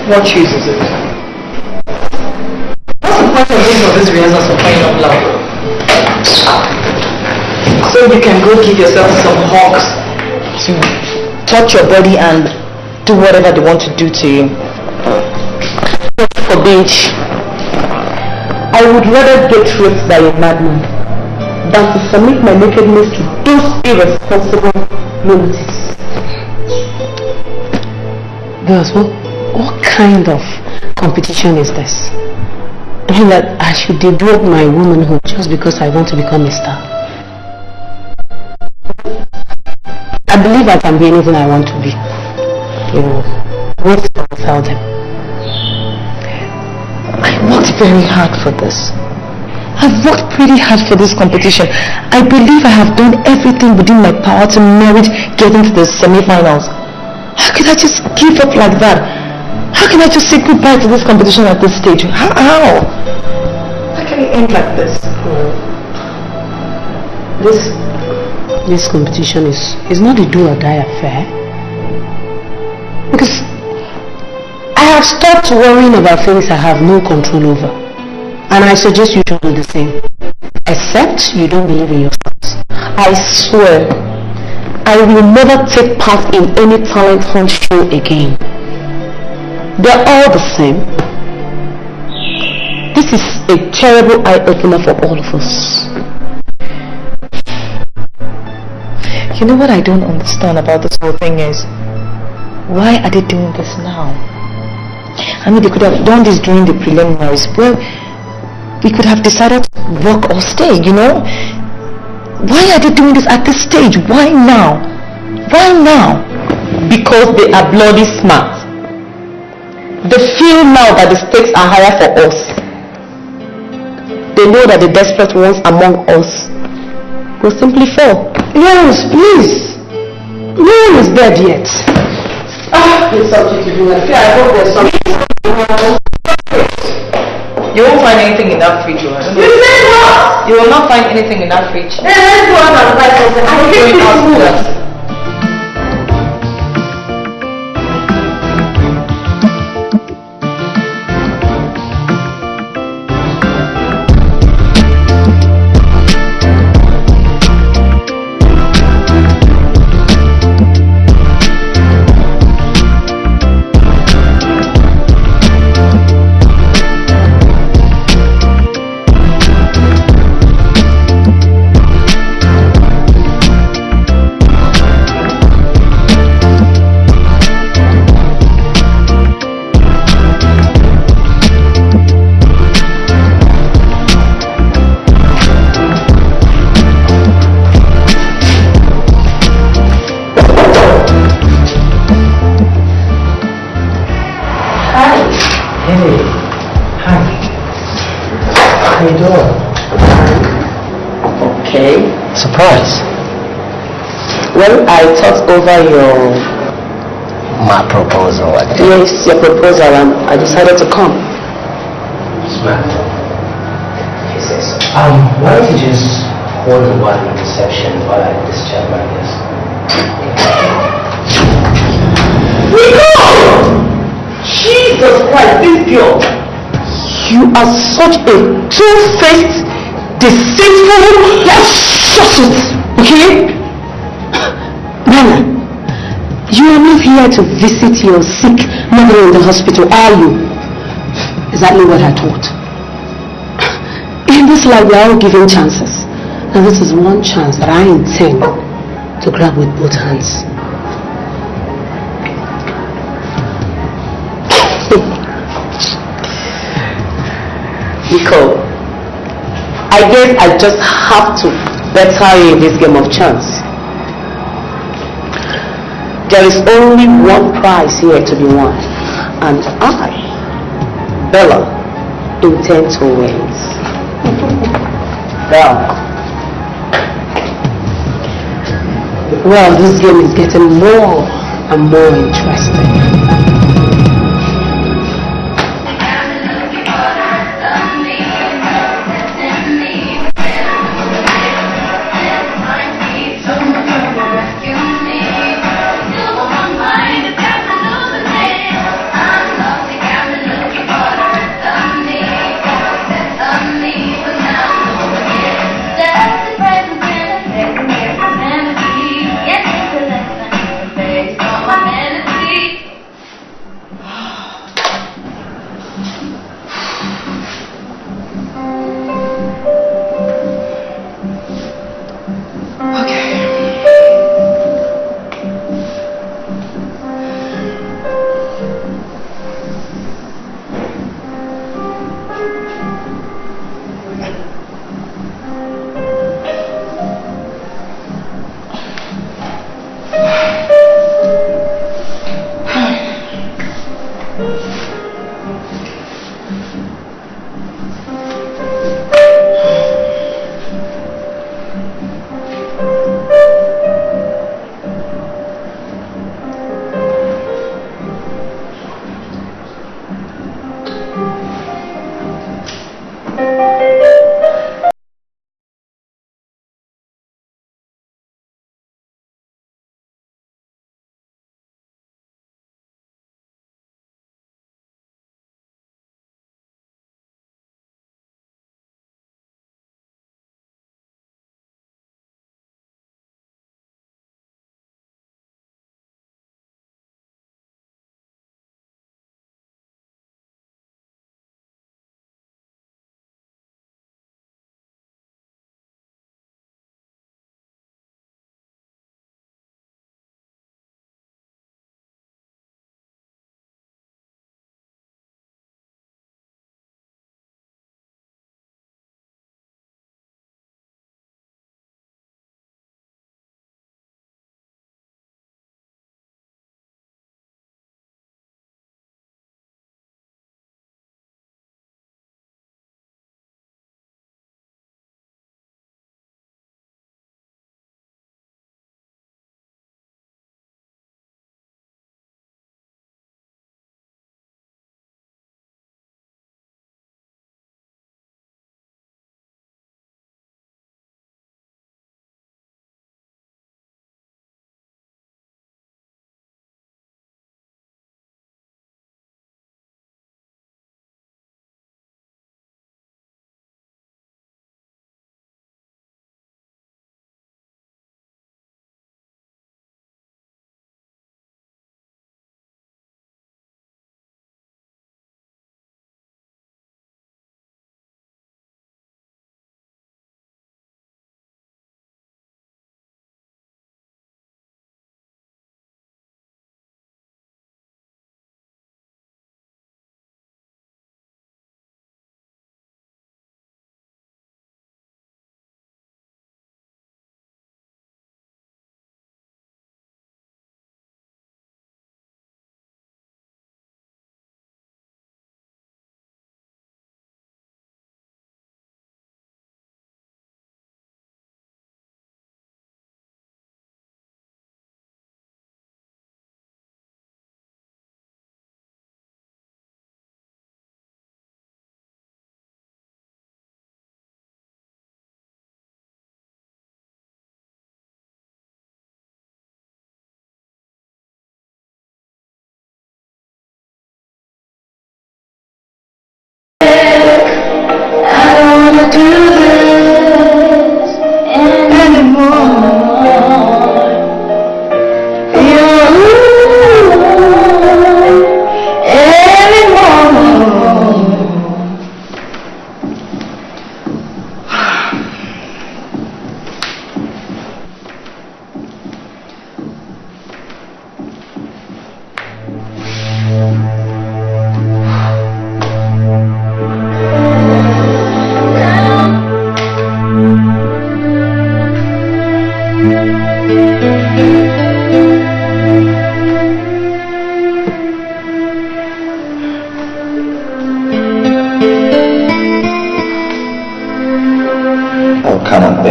What cheese is it? What's the point of being of this rehearsal for crying out loud? So you can go give yourself some hugs to touch your body and do whatever they want to do to you. Forbid. I would rather get raped by a madman than to submit my nakedness to those irresponsible lunatics. Girls, what kind of competition is this? I mean that I should devote my womanhood just because I want to become a star. I believe I can be anything I want to be. You know, wait till I tell them. I worked very hard for this. I've worked pretty hard for this competition. I believe I have done everything within my power to merit getting to the semi-finals. How could I just give up like that? How can I just say goodbye to this competition at this stage? How? it end like this? This competition is not a do or die affair. Because I have stopped worrying about things I have no control over. And I suggest you should do the same. Except you don't believe in yourself. I swear, I will never take part in any talent hunt show again. They're all the same. This is a terrible eye-opener for all of us. You know what I don't understand about this whole thing is, why are they doing this now? I mean, they could have done this during the preliminaries. Well, we could have decided to work or stay, you know? Why are they doing this at this stage? Why now? Why now? Because they are bloody smart. They feel now that the stakes are higher for us. They know that the desperate ones among us will simply fall. Yes, please. No one is dead yet. There's something to do. I hope there's something. You won't find anything in that fridge. You said what? You will not find anything in that fridge. Then let's go out and buy something. I hate this food. Well, I thought over my proposal. Yes, your proposal, and I decided to come. Smart. Why don't you just hold the one reception while I discharge my guest? Nico! Jesus Christ, this girl! You are such a two-faced, deceitful... Shut it! Okay? Nana, you are not here to visit your sick mother in the hospital, are you? Exactly what I thought. In this life, we are all given chances. And this is one chance that I intend to grab with both hands. Nico, I guess I just have to better you in this game of chance. There is only one prize here to be won, and I, Bella, intend to win. Well, this game is getting more and more interesting.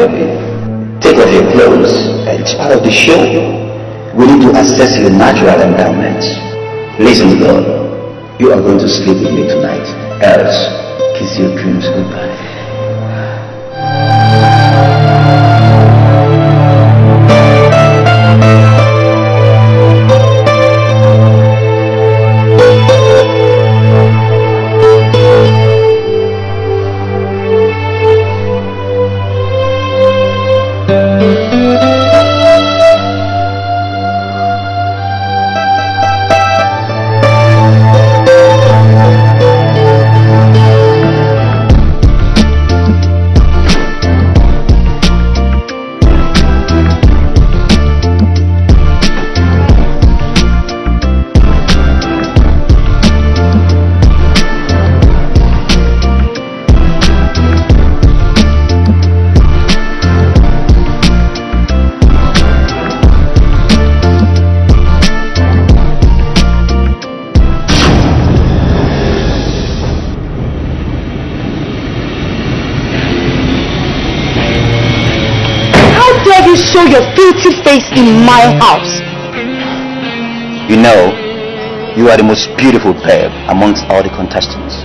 baby. Take off your clothes. It's part of the show. We need to assess your natural endowments. Listen, girl. You are going to sleep with me tonight. Else, kiss your dreams goodbye. Show your filthy face in my house. You know, you are the most beautiful babe amongst all the contestants.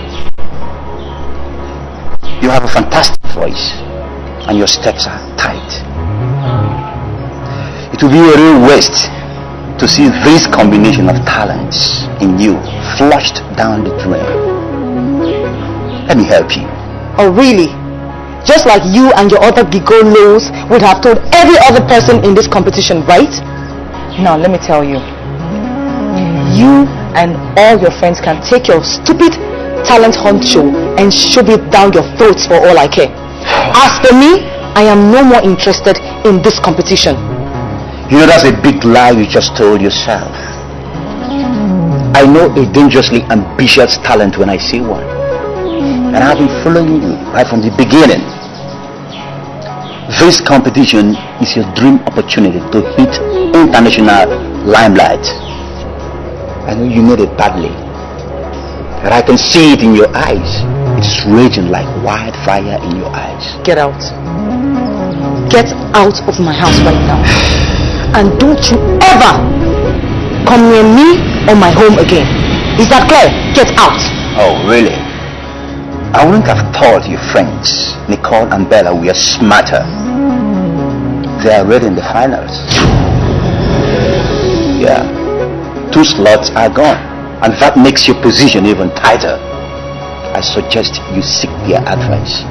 You have a fantastic voice and your steps are tight. It will be a real waste to see this combination of talents in you flushed down the drain. Let me help you. Oh really? Just like you and your other gigolos would have told every other person in this competition, right? Now let me tell you. You and all your friends can take your stupid talent hunt show and shove it down your throats for all I care. As for me, I am no more interested in this competition. You know that's a big lie you just told yourself. I know a dangerously ambitious talent when I see one. And I've been following you right from the beginning. This competition is your dream opportunity to hit international limelight. I know you need it badly, but I can see it in your eyes. It's raging like wildfire in your eyes. Get out. Get out of my house right now. And don't you ever come near me or my home again. Is that clear? Get out. Oh, really? I wouldn't have thought your friends, Nicole and Bella, were smarter. They are already in the finals. Yeah. 2 slots are gone. And that makes your position even tighter. I suggest you seek their advice.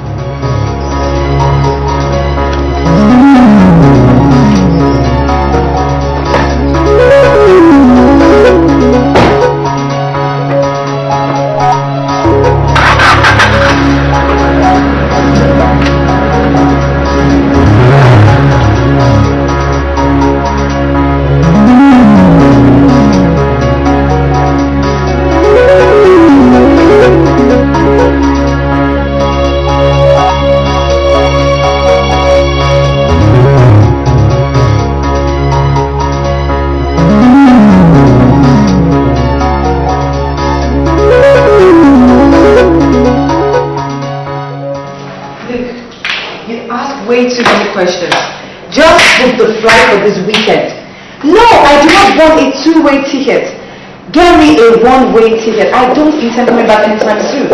This weekend. No, I do not want a 2-way ticket. Get me a 1-way ticket. I don't intend coming back anytime soon.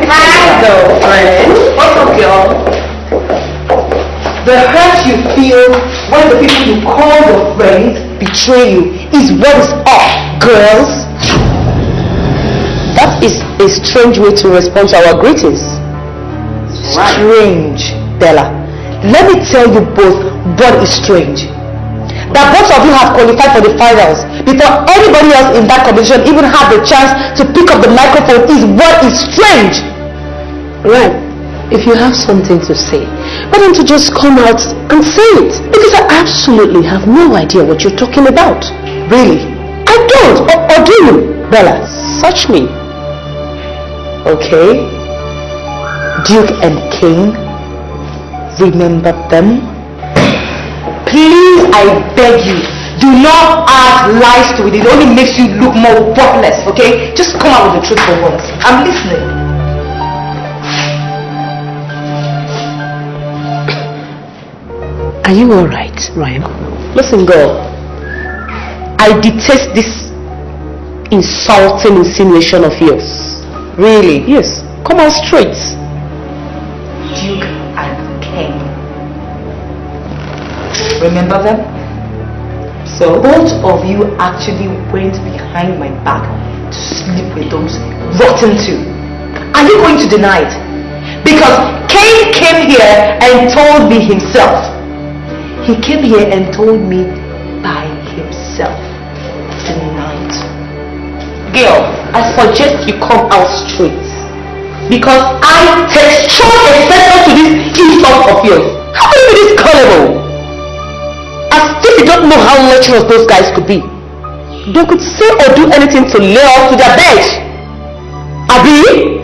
Hello, friend. What's up, y'all? The hurt you feel when the people you call your friends betray you is what is up, girls. That is a strange way to respond to our greetings. Strange, Bella. Let me tell you both what is strange. That both of you have qualified for the finals before anybody else in that competition even had the chance to pick up the microphone is what is strange. Right. If you have something to say, why don't you just come out and say it? Because I absolutely have no idea what you're talking about. Really? I don't. Or do you? Bella, search me. Okay. Duke and King. Remember them? Please, I beg you, do not add lies to it. It only makes you look more worthless, okay? Just come out with the truth for once. I'm listening. Are you alright, Ryan? Listen, girl. I detest this insulting insinuation of yours. Really? Yes. Come on straight. Duke and King. Remember them? So? Both of you actually went behind my back to sleep with those rotten two. Are you going to deny it? Because Cain came here and told me himself. He came here and told me by himself. Deny it. Girl, I suggest you come out straight. Because I take strong exception to this insult of yours. How can you be this gullible? As if you don't know how lecherous those guys could be. They could say or do anything to lay off to their bed. Abi?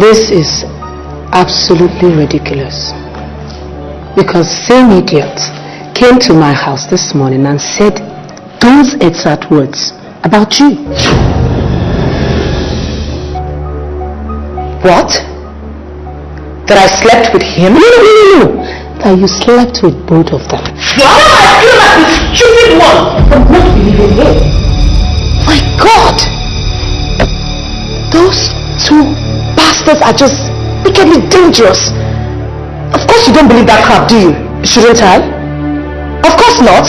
This is absolutely ridiculous. Because same idiot came to my house this morning and said those exact words about you. What? That I slept with him? No. That you slept with both of them. Why do I feel like the stupid one from not believing him? My God! Those two bastards are just wickedly dangerous. Of course you don't believe that crap, do you? Shouldn't I? Of course not.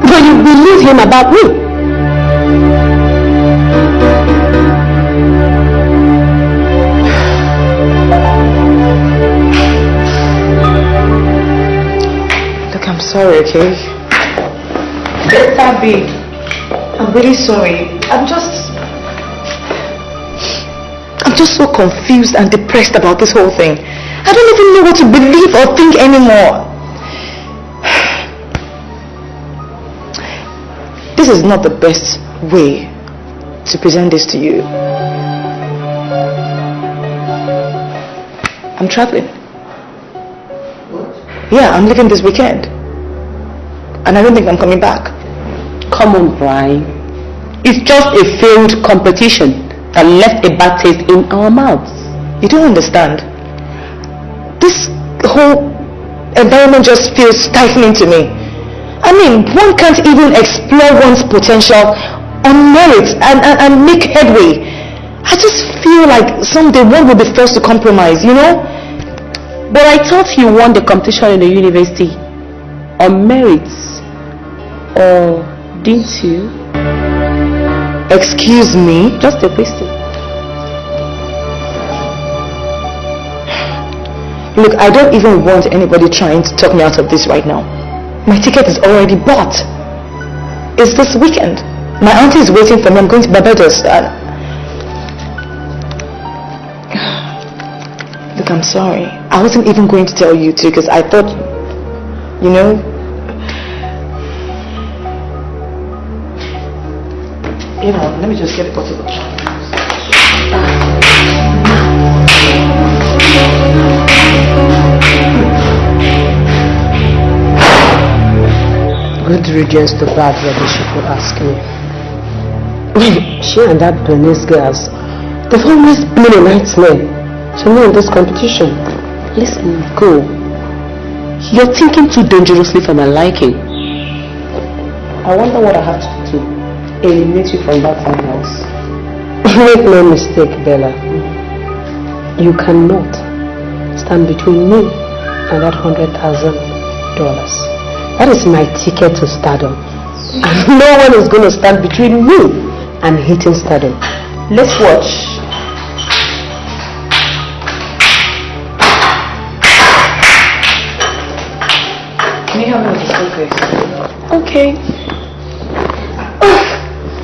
But you believe him about me. I'm sorry, okay? Let that be. I'm really sorry. I'm just so confused and depressed about this whole thing. I don't even know what to believe or think anymore. This is not the best way to present this to you. I'm traveling. Yeah, I'm leaving this weekend. And I don't think I'm coming back. Come on, Brian. It's just a failed competition that left a bad taste in our mouths. You don't understand. This whole environment just feels stifling to me. I mean, one can't even explore one's potential on merit and make headway. I just feel like someday one will be forced to compromise, you know? But I thought you won the competition in the university on merits. Or didn't you? Excuse me? Just a question. Look, I don't even want anybody trying to talk me out of this right now. My ticket is already bought. It's this weekend. My auntie is waiting for me. I'm going to Barbados. Look, I'm sorry. I wasn't even going to tell you too because I thought, you know, let me just get a bottle of water. Good riddance to bad rubbish, if you ask me. She and that Bernice girls, they've always been a nightmare to me in this competition. Listen, go. You're thinking too dangerously for my liking. I wonder what I have to do to eliminate you from that house. Make no mistake, Bella. You cannot stand between me and that $100,000. That is my ticket to stardom. And no one is going to stand between me and hitting stardom. Let's watch. Can you help me with the suitcase? Okay.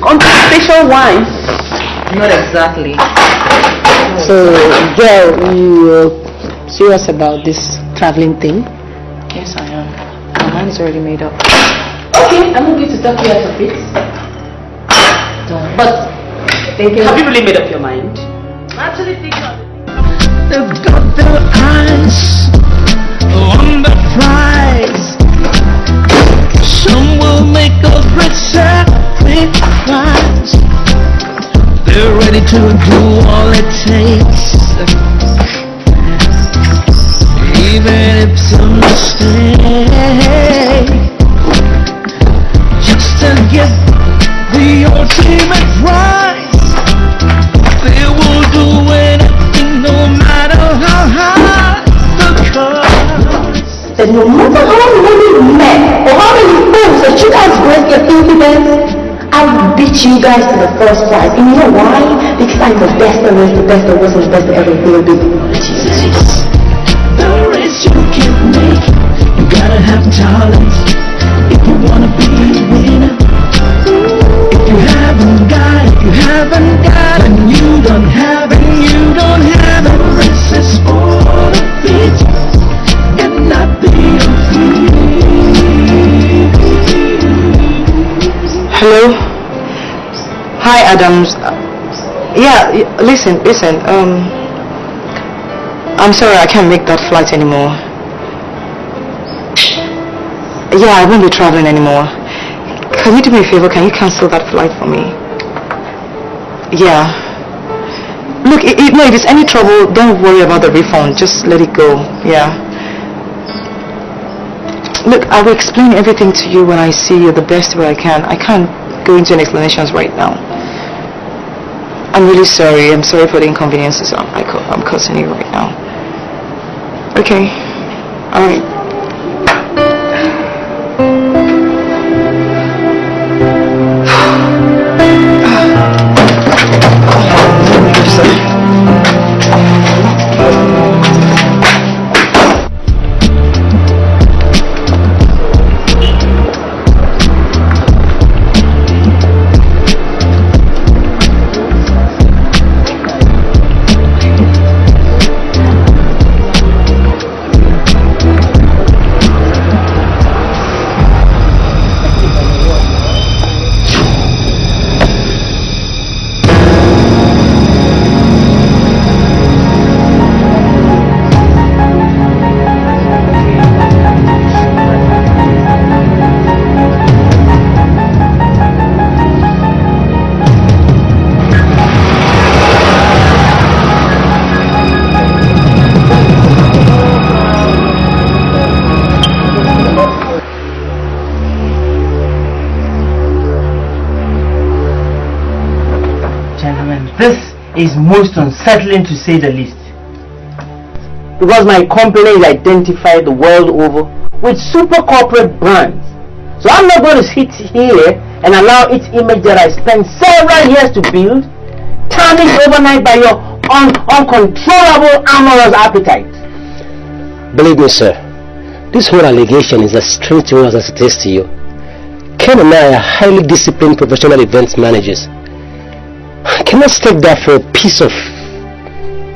Competition wine. Not exactly. So, girl, you serious about this traveling thing? Yes, I am. My mind is already made up. Okay, I'm not going to talk you out of it. But have you really made up your mind? I'm actually thinking of it. They've got their eyes on the prize. Some will make a great sacrifice. They're ready to do all it takes, even even if it's a mistake, just to get the ultimate prize. They will do anything, no matter how high the cost. That no matter how many men or how many fools that you guys break your filthy beds, I will beat you guys to the first prize. And you know why? Because I'm the best there is, the best there was, and the best there ever will be. Jesus. The race you can make, you gotta have talent if you wanna be a winner. If you haven't got it, then you don't have it, The race is for the fit and not the unfit. Hello? Hi, Adams. Listen. I'm sorry, I can't make that flight anymore. Yeah, I won't be traveling anymore. Can you do me a favor? Can you cancel that flight for me? Yeah. Look, if there's any trouble, don't worry about the refund. Just let it go. Yeah. Look, I will explain everything to you when I see you the best way I can. I can't go into any explanations right now. I'm really sorry. I'm sorry for the inconveniences I'm causing you right now. Okay. All right. Is most unsettling to say the least. Because my company is identified the world over with super corporate brands. So I'm not going to sit here and allow its image that I spent several years to build tarnished overnight by your uncontrollable amorous appetite. Believe me, sir, this whole allegation is as strange to us as it is to you. Ken and I are highly disciplined professional events managers. I cannot take that for a piece of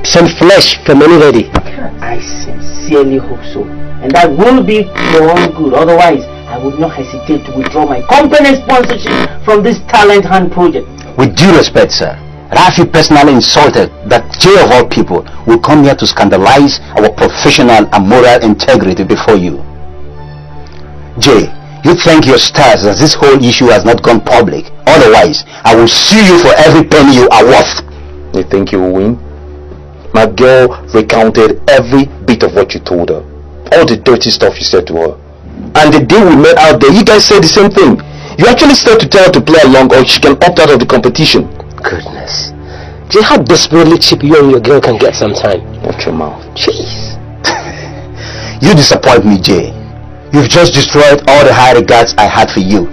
some flesh from anybody. I sincerely hope so. And that will be your own good. Otherwise, I would not hesitate to withdraw my company sponsorship from this talent hunt project. With due respect, sir, I feel personally insulted that Jay of all people will come here to scandalize our professional and moral integrity before you. Jay, you thank your stars that this whole issue has not gone public. Otherwise, I will sue you for every penny you are worth. You think you will win? My girl recounted every bit of what you told her. All the dirty stuff you said to her. And the day we met out there, you guys said the same thing. You actually said to tell her to play along or she can opt out of the competition. Goodness. Jay, how desperately cheap you and your girl can get sometime. Watch your mouth. Jeez. You disappoint me, Jay. You've just destroyed all the high regards I had for you.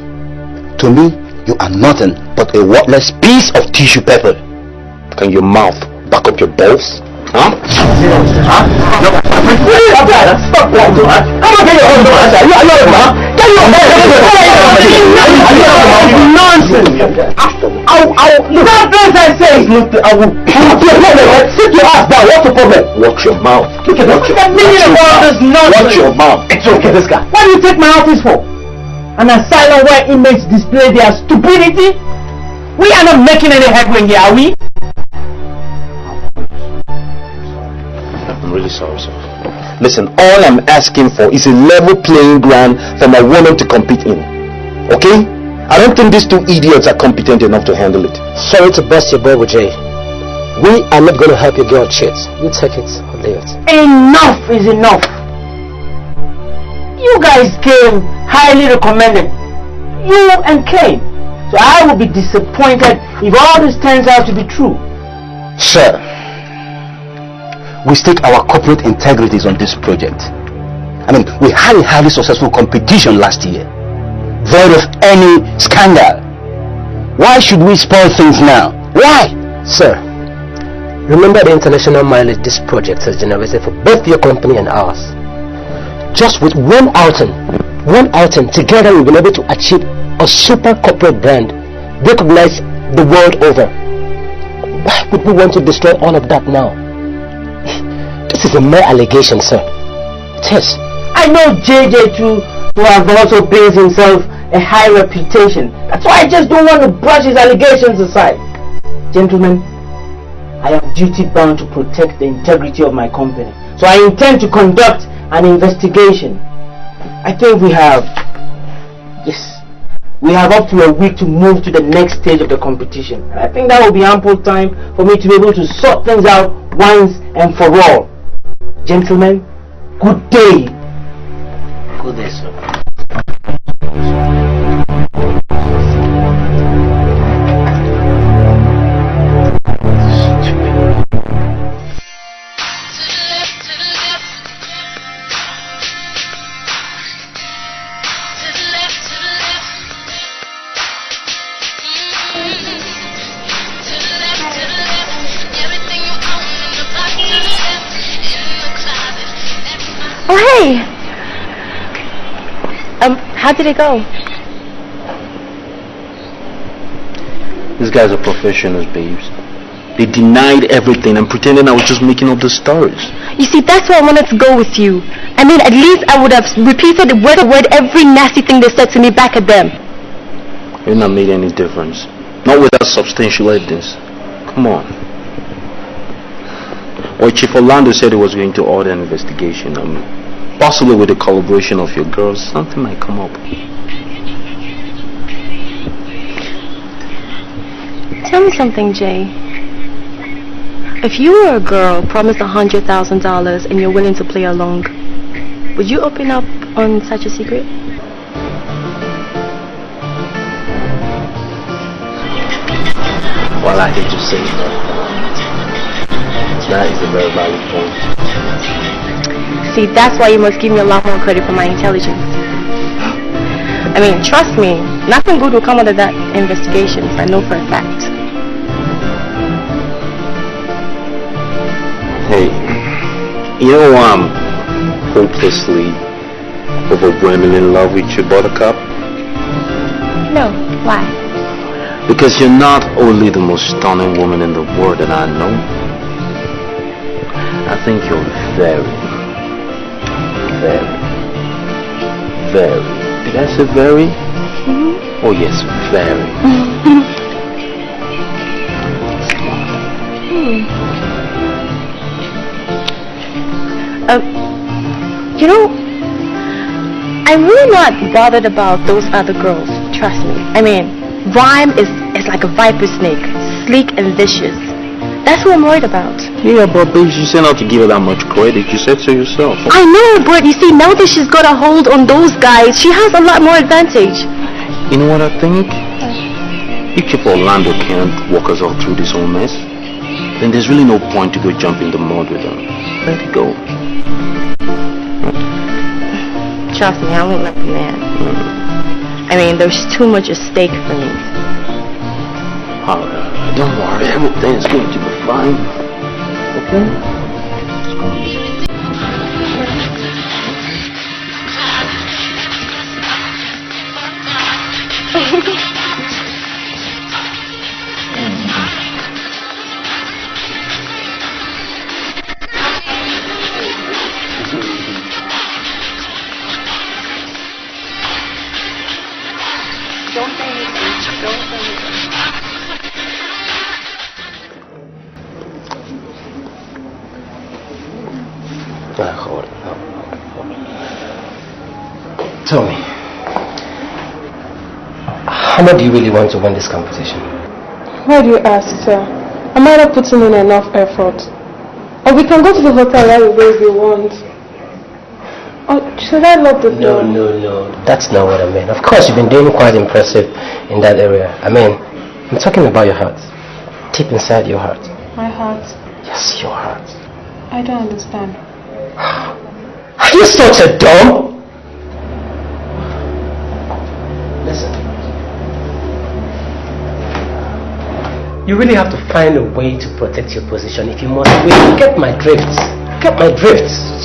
To me, you are nothing but a worthless piece of tissue paper. Can your mouth back up your balls? Huh? Huh? No. Stop that, man. Come on, get your own answer. Are you man? Get your own nonsense. That place I say is not I will sit your ass down. What's the problem? Watch your mouth. Look at the meaning of all this nonsense. Watch your mouth. It's okay, this guy. What do you take my office for? An asylum where inmates display their stupidity? We are not making any headway here, are we? I'm really sorry, sir. Listen, all I'm asking for is a level playing ground for my woman to compete in. Okay? I don't think these two idiots are competent enough to handle it. Sorry to bust your bubble, Jay. We are not going to help your girl cheat. You take it or leave it. Enough is enough. You guys came highly recommended. You and Kane. So I will be disappointed if all this turns out to be true. Sir, we stake our corporate integrities on this project. I mean, we had a highly successful competition last year, void of any scandal. Why should we spoil things now? Why? Sir, remember the international mileage this project has generated for both your company and ours. Just with one outing together, we've been able to achieve a super corporate brand, recognized the world over. Why would we want to destroy all of that now? This is a mere allegation, sir. It is. I know JJ too, who has also built himself a high reputation. That's why I just don't want to brush his allegations aside. Gentlemen, I am duty bound to protect the integrity of my company. So I intend to conduct an investigation. I think we have up to a week to move to the next stage of the competition. And I think that will be ample time for me to be able to sort things out once and for all. Gentlemen, good day. Good day, sir. Oh, hey! How did it go? These guys are professionals, babes. They denied everything and pretending I was just making up the stories. You see, that's why I wanted to go with you. I mean, at least I would have repeated word for word every nasty thing they said to me back at them. It would not made any difference. Not without substantial evidence. Come on. Or Chief Orlando said he was going to order an investigation. Possibly with the collaboration of your girls, something might come up. Tell me something, Jay. If you were a girl promised $100,000 and you're willing to play along, would you open up on such a secret? Well, I hate to say that is a very valid point. See, that's why you must give me a lot more credit for my intelligence. I mean, trust me, nothing good will come out of that investigation, I know for a fact. Hey, you know why I'm hopelessly, overwhelmingly in love with you, Buttercup? No, why? Because you're not only the most stunning woman in the world that I know. I think you're very, did I say very? Mm-hmm. Oh yes, very. You know, I'm really not bothered about those other girls, trust me. I mean, Rhyme is like a viper snake, sleek and vicious. That's what I'm worried about. Yeah, but babe, you said not to give her that much credit. You said so yourself. I know, but you see, now that she's got a hold on those guys, she has a lot more advantage. You know what I think? If Chief Orlando can't walk us all through this whole mess, then there's really no point to go jump in the mud with her. Let it go. Trust me, I won't let the man. I mean, there's too much at stake for me. Don't worry, everything's going to be fine. Okay? Don't say anything. Don't say anything. Hold on. Tell me, how much do you really want to win this competition? Why do you ask, sir? I might have put in enough effort. Or we can go to the hotel right away if you want. Oh, should I lock the door? No. That's not what I meant. Of course, you've been doing quite impressive in that area. I mean, I'm talking about your heart. Deep inside your heart. My heart? Yes, your heart. I don't understand. Are you such a dumb? Listen. You really have to find a way to protect your position if you must win. Get my drift.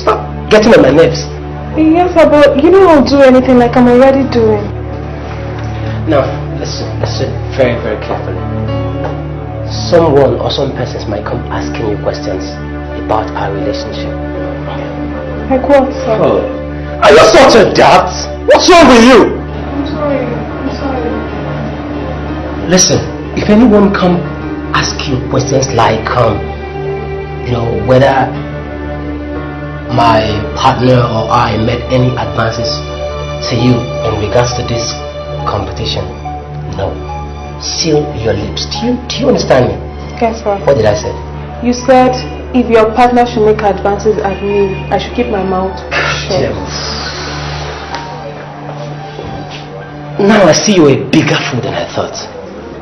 Stop getting on my nerves. Yes, but you know I'll do anything like I'm already doing. Now, listen very, very carefully. Someone or some persons might come asking you questions about our relationship. Like what, sir? Oh. Are you such a dart? What's wrong with you? I'm sorry. Listen, if anyone come ask you questions like, whether my partner or I made any advances to you in regards to this competition, no. Seal your lips. Do you understand me? Guess what? What did I say? You said if your partner should make advances at me, I should keep my mouth shut. Now I see you're a bigger fool than I thought.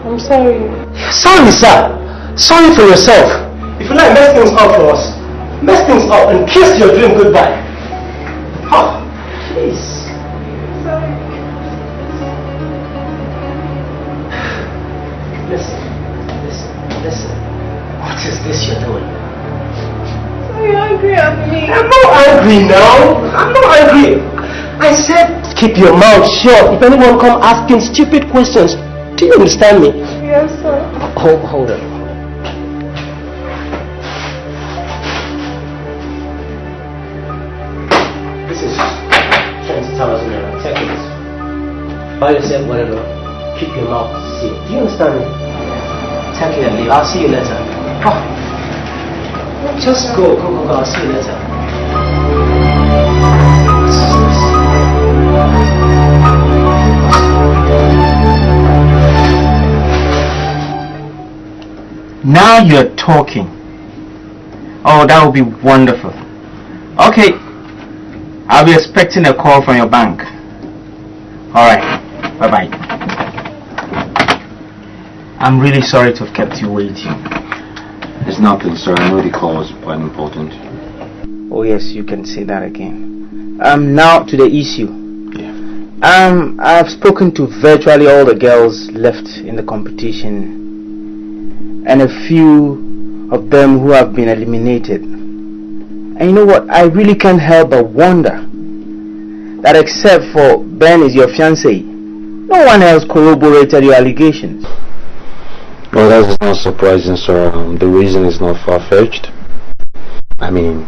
I'm sorry. Sorry, sir. Sorry for yourself. If you like, mess things up for us. Mess things up and kiss your dream goodbye. Oh, jeez. Sorry. Listen. What is this you're doing? So you're angry at me? I'm not angry now. I'm not angry. I said keep your mouth shut if anyone come asking stupid questions. Do you understand me? Yes, sir. Hold on. This is 20,000 naira. Take it. Buy yourself whatever. Keep your mouth sealed. Do you understand me? Take it and leave. I'll see you later. Oh. Just go. I'll see you later. Now you're talking. Oh, that would be wonderful. Okay, I'll be expecting a call from your bank. Alright, bye-bye. I'm really sorry to have kept you waiting. It's nothing, sir. I know the call was quite important. Oh yes, you can say that again. Now to the issue. Yeah. I've spoken to virtually all the girls left in the competition, and a few of them who have been eliminated. And you know what? I really can't help but wonder that except for Ben is your fiancé, no one else corroborated your allegations. Well, that is not surprising, sir. The reason is not far-fetched. I mean,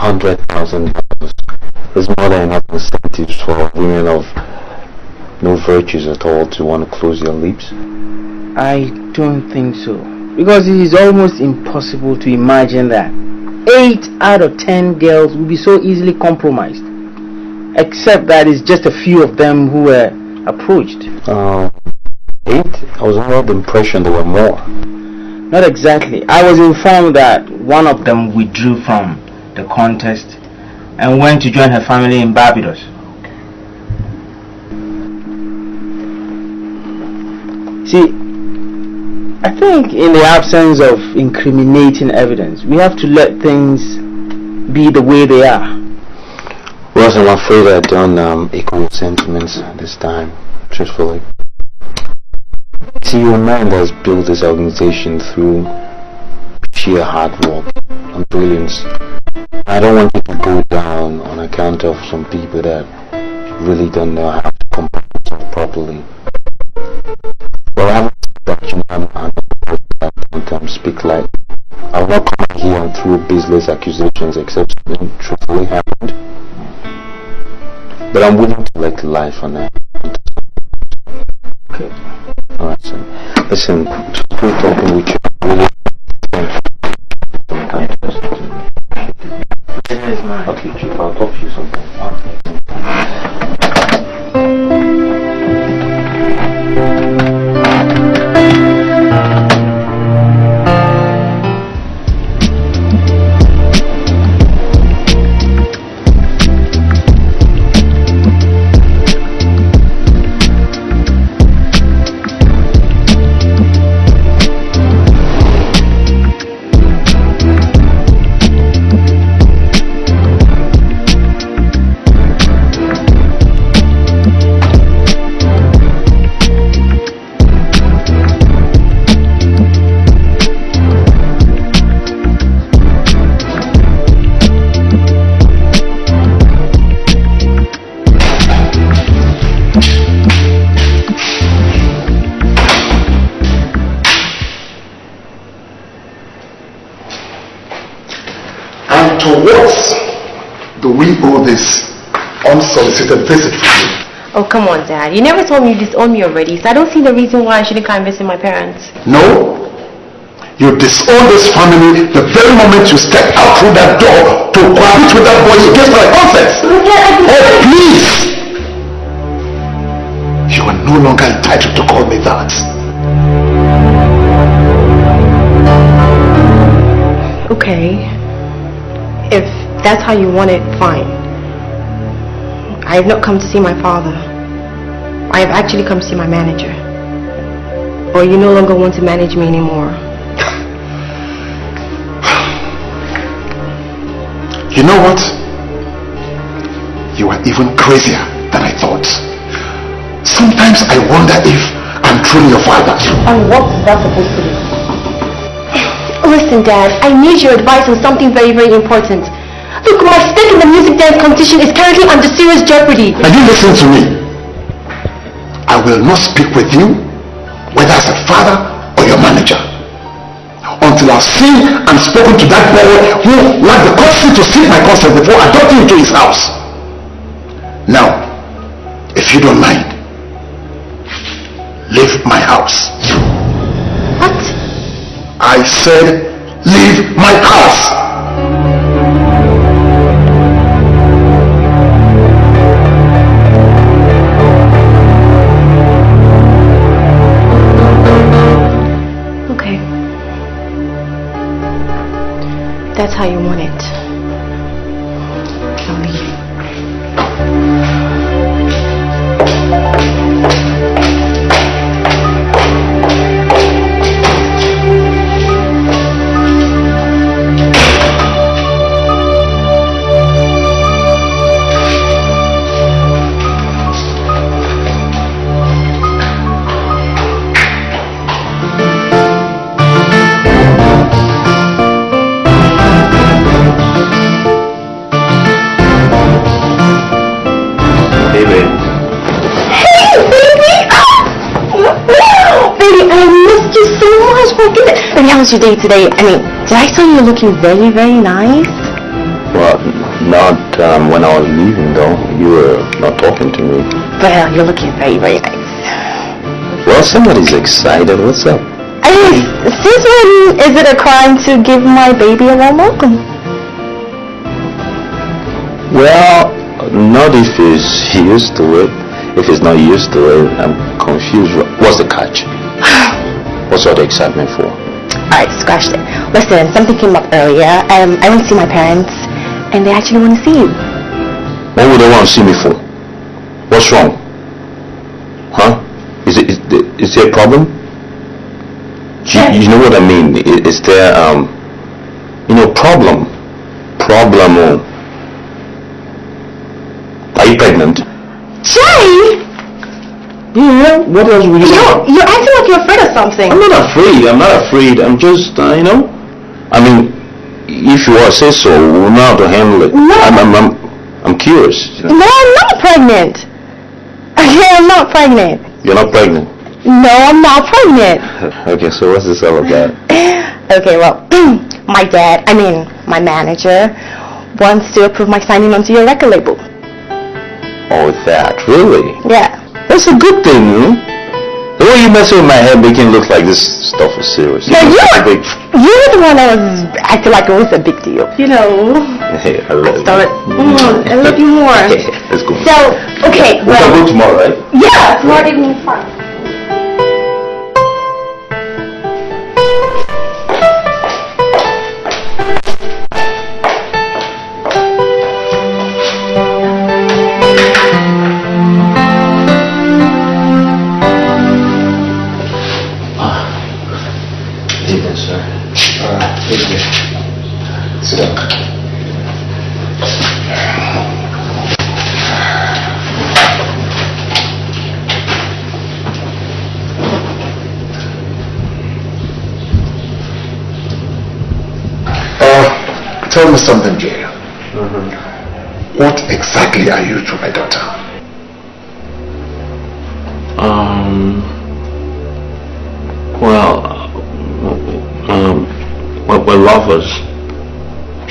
$100,000 is more than enough incentives for women of no virtues at all to want to close their lips. I don't think so, because it is almost impossible to imagine that 8 out of 10 girls will be so easily compromised, except that it's just a few of them who were approached. 8? I was under the impression there were more. Not exactly. I was informed that one of them withdrew from the contest and went to join her family in Barbados. See, I think in the absence of incriminating evidence, we have to let things be the way they are. Well, I'm afraid I don't echo sentiments this time, truthfully. See, your man has built this organization through sheer hard work and brilliance. I don't want it to go down on account of some people that really don't know how to compose themselves properly. Well, I haven't said that you know I don't speak like I will not come here and throw baseless accusations except something truthfully happened. But I'm willing to let lie for now. Okay. Alright, so listen, it's great talking with you. Really thank you. Okay, Chief, I'll talk to you sometime. to what do we owe this unsolicited visit from you? Oh, come on, Dad. You never told me you disowned me already, so I don't see the reason why I shouldn't come and visit my parents. No. You disown this family the very moment you step out through that door to cohabit with that boy against my consent. Oh, please! You are no longer entitled to call me that. Okay. If that's how you want it, fine. I have not come to see my father. I have actually come to see my manager. Or you no longer want to manage me anymore. You know what? You are even crazier than I thought. Sometimes I wonder if I'm truly your father. And what's that supposed to be? Listen, Dad, I need your advice on something very, very important. Look, my stake in the music dance competition is currently under serious jeopardy. And you listen to me. I will not speak with you, whether as a father or your manager, until I've seen and spoken to that boy who lacked the courtesy to seek my consent before adopting into his house. Now, if you don't mind, leave my house. What? I said, leave my house. That's how you want it. I'll leave. Baby, how was your day today? I mean, did I tell you you're looking very, very nice? Well, not when I was leaving though. You were not talking to me. Well, you're looking very, very nice. Well, somebody's excited. What's up? I mean, since when is it a crime to give my baby a warm welcome? Well, not if he's used to it. If he's not used to it, I'm confused. What's the catch? What's all the excitement for? Alright, scratch it. Listen, something came up earlier. I went to see my parents, and they actually want to see you. What would they want to see me for? What's wrong? Huh? Is there a problem? You know what I mean? Is there, problem? Are you pregnant? Jay! Yeah, what else would you want? You're acting like you're afraid of something. I'm not afraid. I'm just, I mean, if you are, say so. We'll know how to handle it. No. I'm curious. No, I'm not pregnant. Yeah, I'm not pregnant. You're not pregnant? No, I'm not pregnant. Okay, so what's this all about? Okay, well, my manager wants to approve my signing onto your record label. Oh, that, really? Yeah. That's a good thing, huh? The way you messing with my head making it look like this stuff was serious. Yeah, you're the one that was acting like it was a big deal. You know. Hey, I love you. I love you more. Okay, let's go. So, okay. We'll go tomorrow, right? Yeah, tomorrow evening is fine. Sit down. Tell me something, Jay. What exactly are you to my daughter? We're lovers.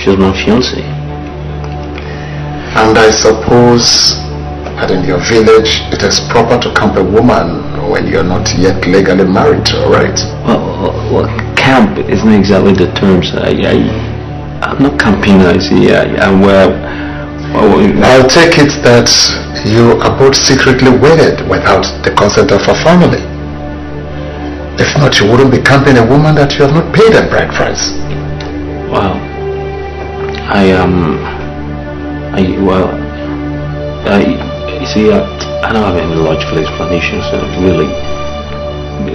She's my fiancée. And I suppose that in your village it is proper to camp a woman when you're not yet legally married to her, right? Well, camp isn't exactly the terms. I'm not camping, I see. I'll take it that you are both secretly wedded without the consent of her family. If not, you wouldn't be camping a woman that you have not paid a bride price. Wow. You see, I don't have any logical explanations, really.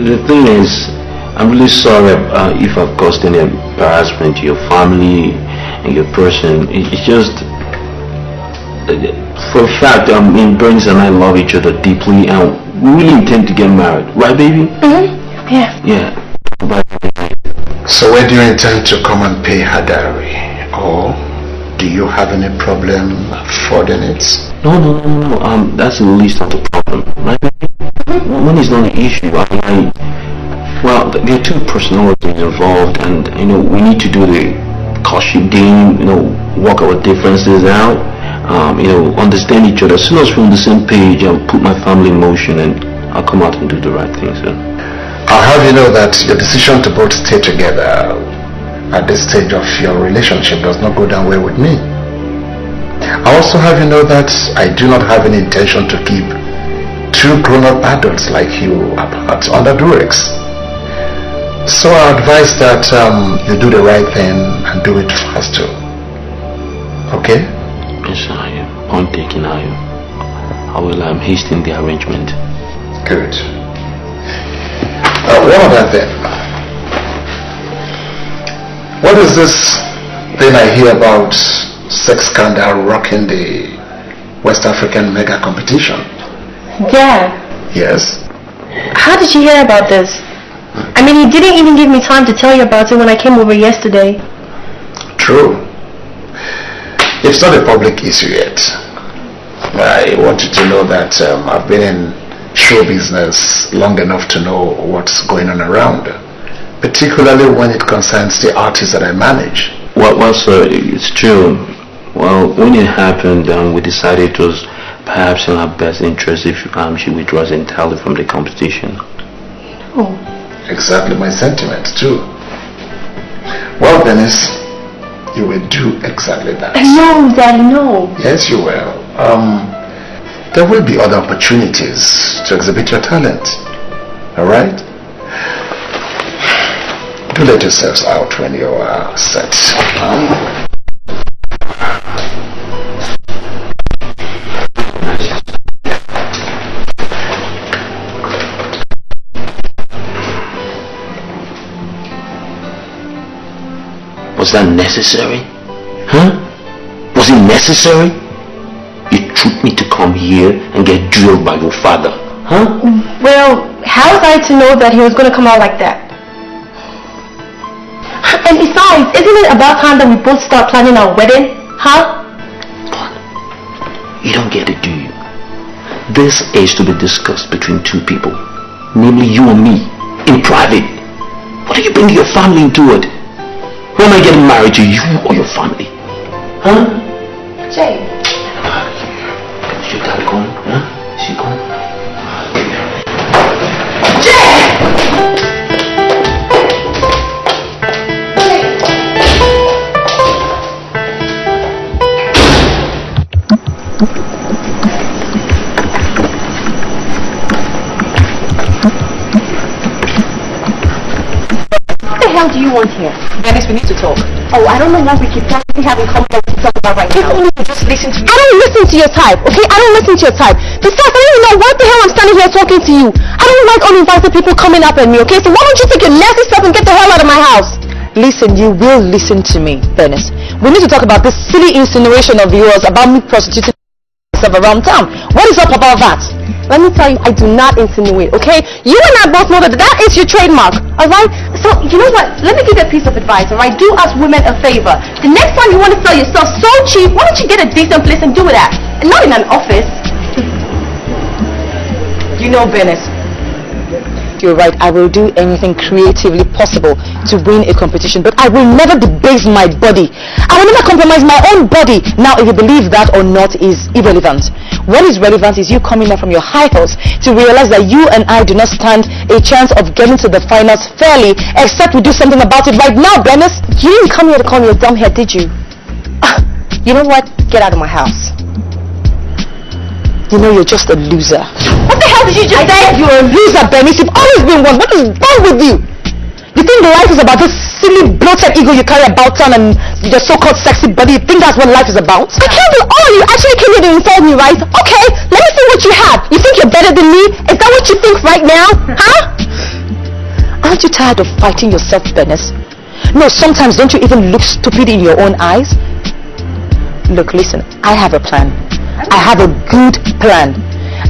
The thing is, I'm really sorry if I've caused any embarrassment to your family and your person. It's just, for a fact, Bernice and I love each other deeply, and we really intend to get married. Right, baby? Mm-hmm. Yeah. Yeah. So when do you intend to come and pay her dowry? Or do you have any problem affording it? No. That's the least of the problem, right? Money is not an issue. Well, there are two personalities involved, and we need to do the caution game. Work our differences out. Understand each other. As soon as we're on the same page, I'll put my family in motion, and I'll come out and do the right thing, sir. I'll have you know that your decision to both stay together at this stage of your relationship does not go down well with me. I also have you know that I do not have any intention to keep two grown-up adults like you apart under duress. So I advise that you do the right thing and do it fast too. Okay? Yes, point taken, I will hasten the arrangement. Good. One other thing. What is this thing I hear about sex scandal rocking the West African mega competition? Dad. Yes? How did you hear about this? I mean, you didn't even give me time to tell you about it when I came over yesterday. True. It's not a public issue yet. I want you to know that I've been in show business long enough to know what's going on around, particularly when it concerns the artists that I manage. Well, sir, it's true. Well, when it happened, we decided it was perhaps in our best interest if she withdraws entirely from the competition. Oh. Exactly my sentiments too. Well, Dennis, you will do exactly that. No, Daddy, no. Yes, you will. There will be other opportunities to exhibit your talent. Alright? Do let yourselves out when you are set. Was that necessary? Huh? Was it necessary? You took me to come here and get drilled by your father, huh? Well, how was I to know that he was going to come out like that? And besides, isn't it about time that we both start planning our wedding, huh? You don't get it, do you? This is to be discussed between two people, namely you and me, in private. What are you bringing your family into it? Who am I getting married to, you or your family? Huh? Jay. Is your dad gone? Huh? Is he gone? What the hell do you want here? Dennis, we need to talk. Oh, I don't know what we keep having conversations to talk about right now. Just listen to me. I don't listen to your type, okay? I don't listen to your type. Besides, I don't even know what the hell I'm standing here talking to you. I don't like uninvited people coming up at me, okay? So why don't you take your nasty stuff and get the hell out of my house? Listen, you will listen to me, Dennis. We need to talk about this silly insinuation of yours about me prostituting myself around town. What is up about that? Let me tell you, I do not insinuate, okay? You and I both know that that is your trademark, alright? So, you know what? Let me give you a piece of advice, alright? Do us women a favor. The next time you want to sell yourself so cheap, why don't you get a decent place and do it at? And not in an office. You know, Dennis, You're right, I will do anything creatively possible to win a competition, but I will never debase my body. I will never compromise my own body. Now, if you believe that or not is irrelevant. What is relevant is you coming down from your high horse to realize that you and I do not stand a chance of getting to the finals fairly, except we do something about it right now, Dennis. You didn't come here to call me a dumbhead, did you? You know what? Get out of my house. You know you're just a loser. What the hell did you just say? You're a loser, Bernice. You've always been one. What is wrong with you? You think life is about this silly bloated ego you carry about town and your so-called sexy body? You think that's what life is about? I can't do all. You actually came here to insult me, right? Okay, let me see what you have. You think you're better than me? Is that what you think right now? Huh? Aren't you tired of fighting yourself, Bernice? No, sometimes don't you even look stupid in your own eyes? Look, listen, I have a plan. I have a good plan.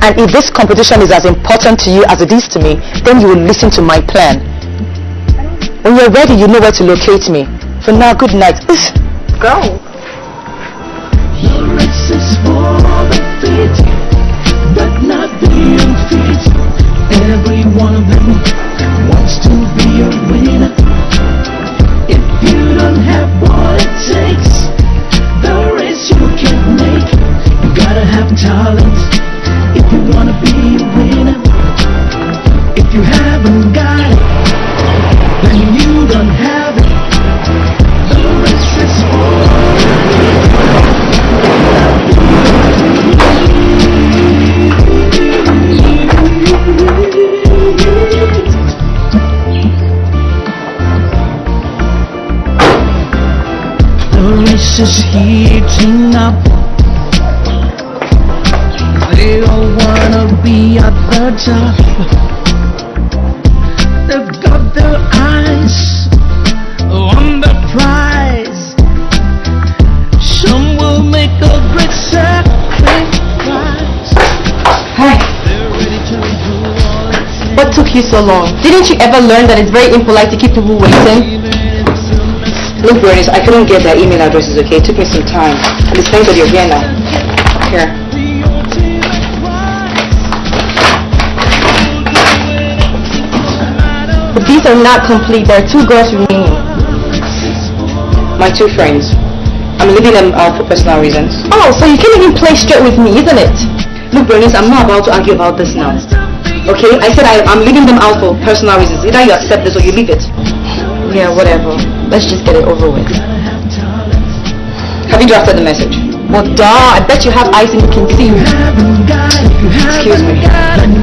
And if this competition is as important to you as it is to me, then you will listen to my plan. When you're ready, you know where to locate me. For now, good night. Go. The race is for the fit, but not the unfit. Every one of them wants to be a winner. If you don't have what it takes, the race you can't make. You gotta have talent if you wanna be a winner. If you haven't got it, then you don't have it. The race is the race is heating up. They all wanna be at the top. They've got their eyes on the prize. Some will make a great sacrifice. Hi. What took you so long? Didn't you ever learn that it's very impolite to keep people waiting? Look, Bernice, I couldn't get their email addresses, okay? It took me some time. And it's nice that you're here now. Here. But these are not complete. There are 2 girls remaining. My 2 friends. I'm leaving them out for personal reasons. Oh, so you can't even play straight with me, isn't it? Look, Bernice, I'm not about to argue about this now. Okay? I said I'm leaving them out for personal reasons. Either you accept this or you leave it. Yeah, whatever. Let's just get it over with. Have you drafted the message? Well, duh. I bet you have eyes and you can see. Excuse me.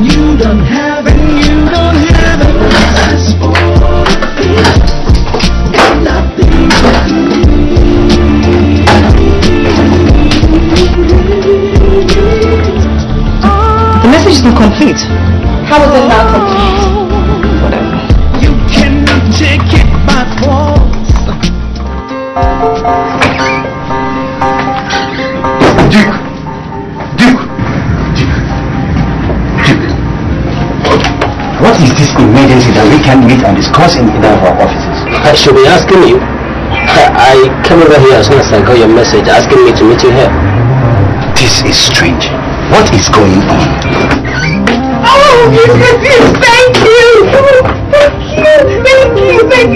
You don't have it. You don't have it. The message is not complete. How is it not complete? Whatever. You cannot take it by force. What is this emergency that we can't meet and discuss in either of our offices? I should be asking you. I came over here as soon as I got your message asking me to meet you here. This is strange. What is going on? Oh, yes, thank you! Thank you!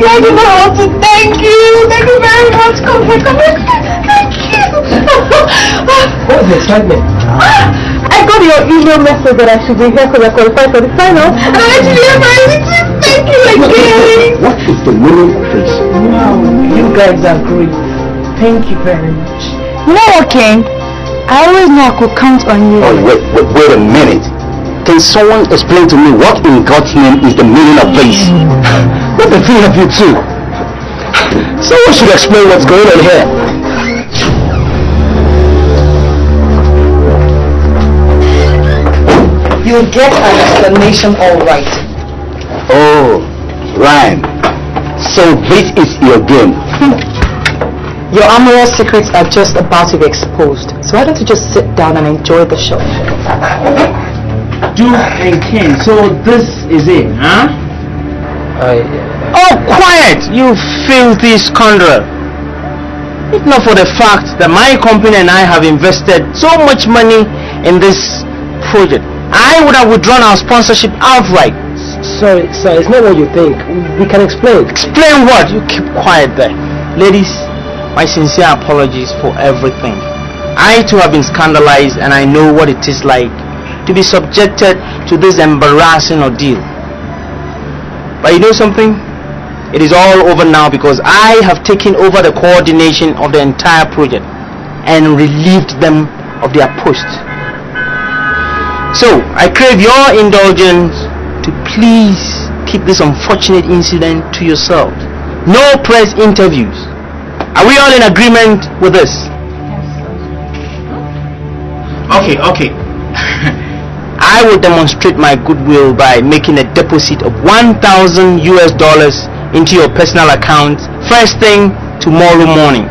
I don't know how to thank you! Thank you very much! Come here, thank you! What is the excitement? I got your email message that I should be here because I qualified for the final, and I actually have my thank you again! What is the meaning of this? Wow, you guys are great. Thank you very much. You know what, King? I always knew I could count on you. Oh, wait a minute. Can someone explain to me what in God's name is the meaning of this? What the three of you two? Someone should explain what's going on here. You'll get an explanation all right. Oh, rhyme. So this is your game. Your amorous secrets are just about to be exposed. So why don't you just sit down and enjoy the show? Duke and Ken, so this is it, huh? Oh, quiet, you filthy scoundrel. If not for the fact that my company and I have invested so much money in this project, I would have withdrawn our sponsorship outright. Sorry, sir, it's not what you think. We can explain. Explain what? You keep quiet there. Ladies, my sincere apologies for everything. I too have been scandalized, and I know what it is like to be subjected to this embarrassing ordeal. But you know something? It is all over now because I have taken over the coordination of the entire project and relieved them of their post. So, I crave your indulgence to please keep this unfortunate incident to yourself. No press interviews. Are we all in agreement with this? Okay. I will demonstrate my goodwill by making a deposit of $1,000 into your personal account first thing tomorrow morning,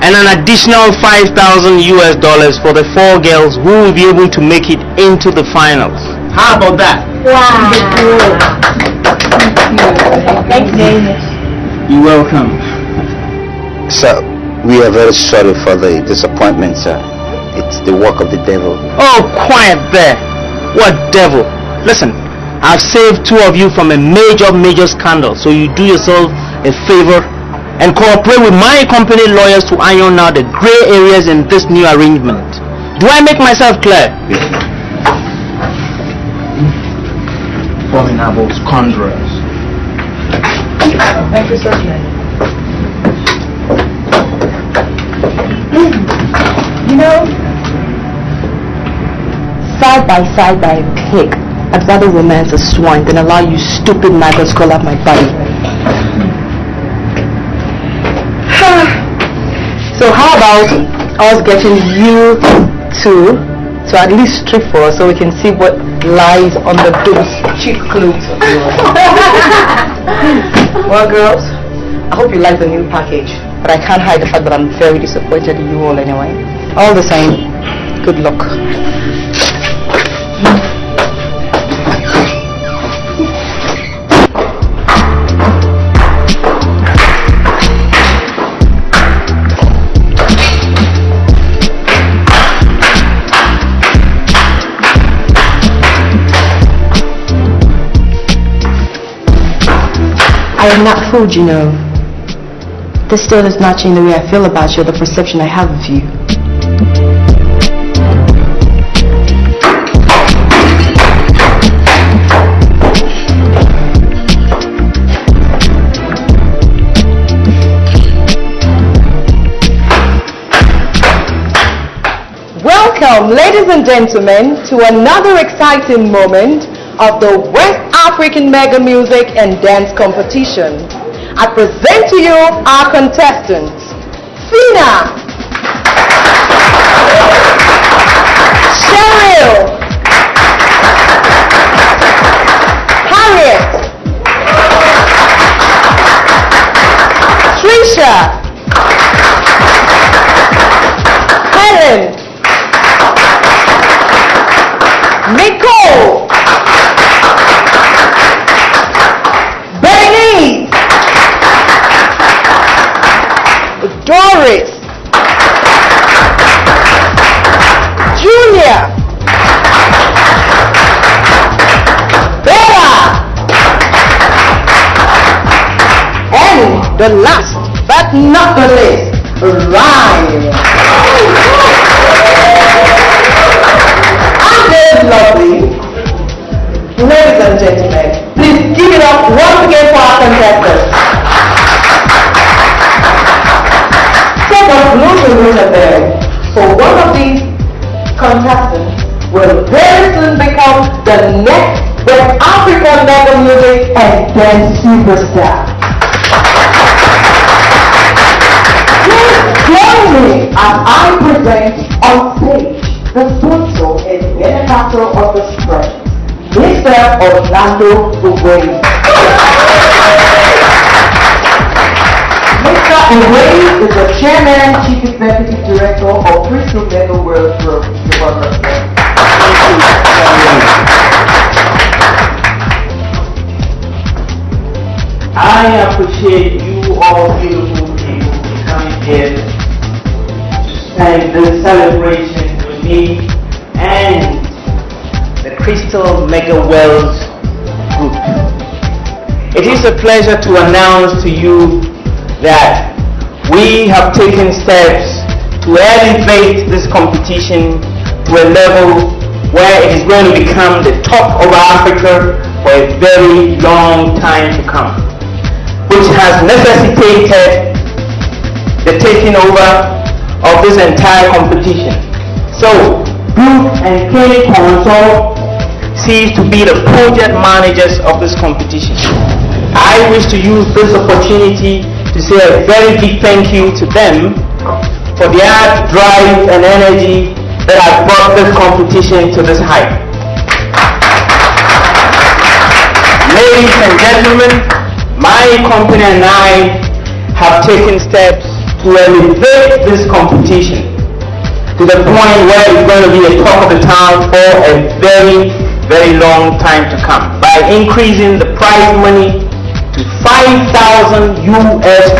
and an additional $5,000 for the 4 girls who will be able to make it into the finals. How about that? Wow. Thank you. You're welcome. Sir, we are very sorry for the disappointment, sir. It's the work of the devil. Oh, quiet there. What devil? Listen, I've saved 2 of you from a major scandal, so you do yourself a favor and cooperate with my company lawyers to iron out the gray areas in this new arrangement. Do I make myself clear? Abominable scoundrels. Thank you, sir. You know, side by a pig, I'd rather romance a swine than allow you stupid maggots call up my body. So how about us getting you two to at least strip for us so we can see what lies under those cheap clothes of yours. Well, girls, I hope you like the new package, but I can't hide the fact that I'm very disappointed in you all anyway. All the same, good luck. I am not fooled, you know. This still does not change the way I feel about you or the perception I have of you. Welcome, ladies and gentlemen, to another exciting moment of the West African Mega Music and Dance Competition. I present to you our contestants, Fina, Cheryl, Harriet, Trisha, Helen, Nicole, Bernice, Doris, Julia, Bella, and the last but not the least, Ryan. Aren't they lovely? Ladies and gentlemen, please give it up once again for our contestants. Take a closer look at them, for one of these contestants will very soon become the next West African Mega Music and Dance Superstar. Please join me as I present on stage the sponsor and benefactor of the spread, Mr. Nadia Buari. Mr. Buari is the Chairman and Chief Executive Director of Crystal Mega World Group. I appreciate you all beautiful people coming here to spend this celebration with me and the Crystal Mega Wells group. It is a pleasure to announce to you that we have taken steps to elevate this competition to a level where it is going to become the top of Africa for a very long time to come, which has necessitated the taking over of this entire competition. So, Brooke and Kenny Consol cease to be the project managers of this competition. I wish to use this opportunity to say a very big thank you to them for their drive and energy that has brought this competition to this height. Ladies and gentlemen, my company and I have taken steps to elevate this competition to the point where it's going to be a talk of the town for a very, very long time to come by increasing the prize money to $5,000 US.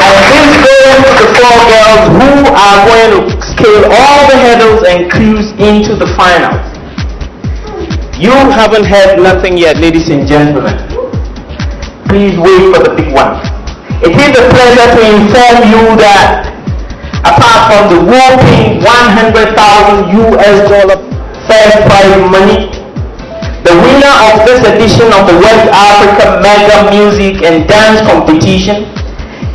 And this goes to the 4 girls who are going to scale all the hurdles and cruise into the finals. You haven't heard nothing yet, ladies and gentlemen. Please wait for the big one. It is a pleasure to inform you that apart from the whopping $100,000 US first prize money, the winner of this edition of the West Africa Mega Music and Dance Competition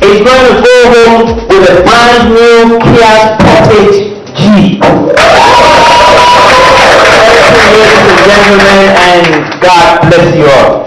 is going to go home with a brand new Kia Sportage G. Ladies and gentlemen, and God bless you all.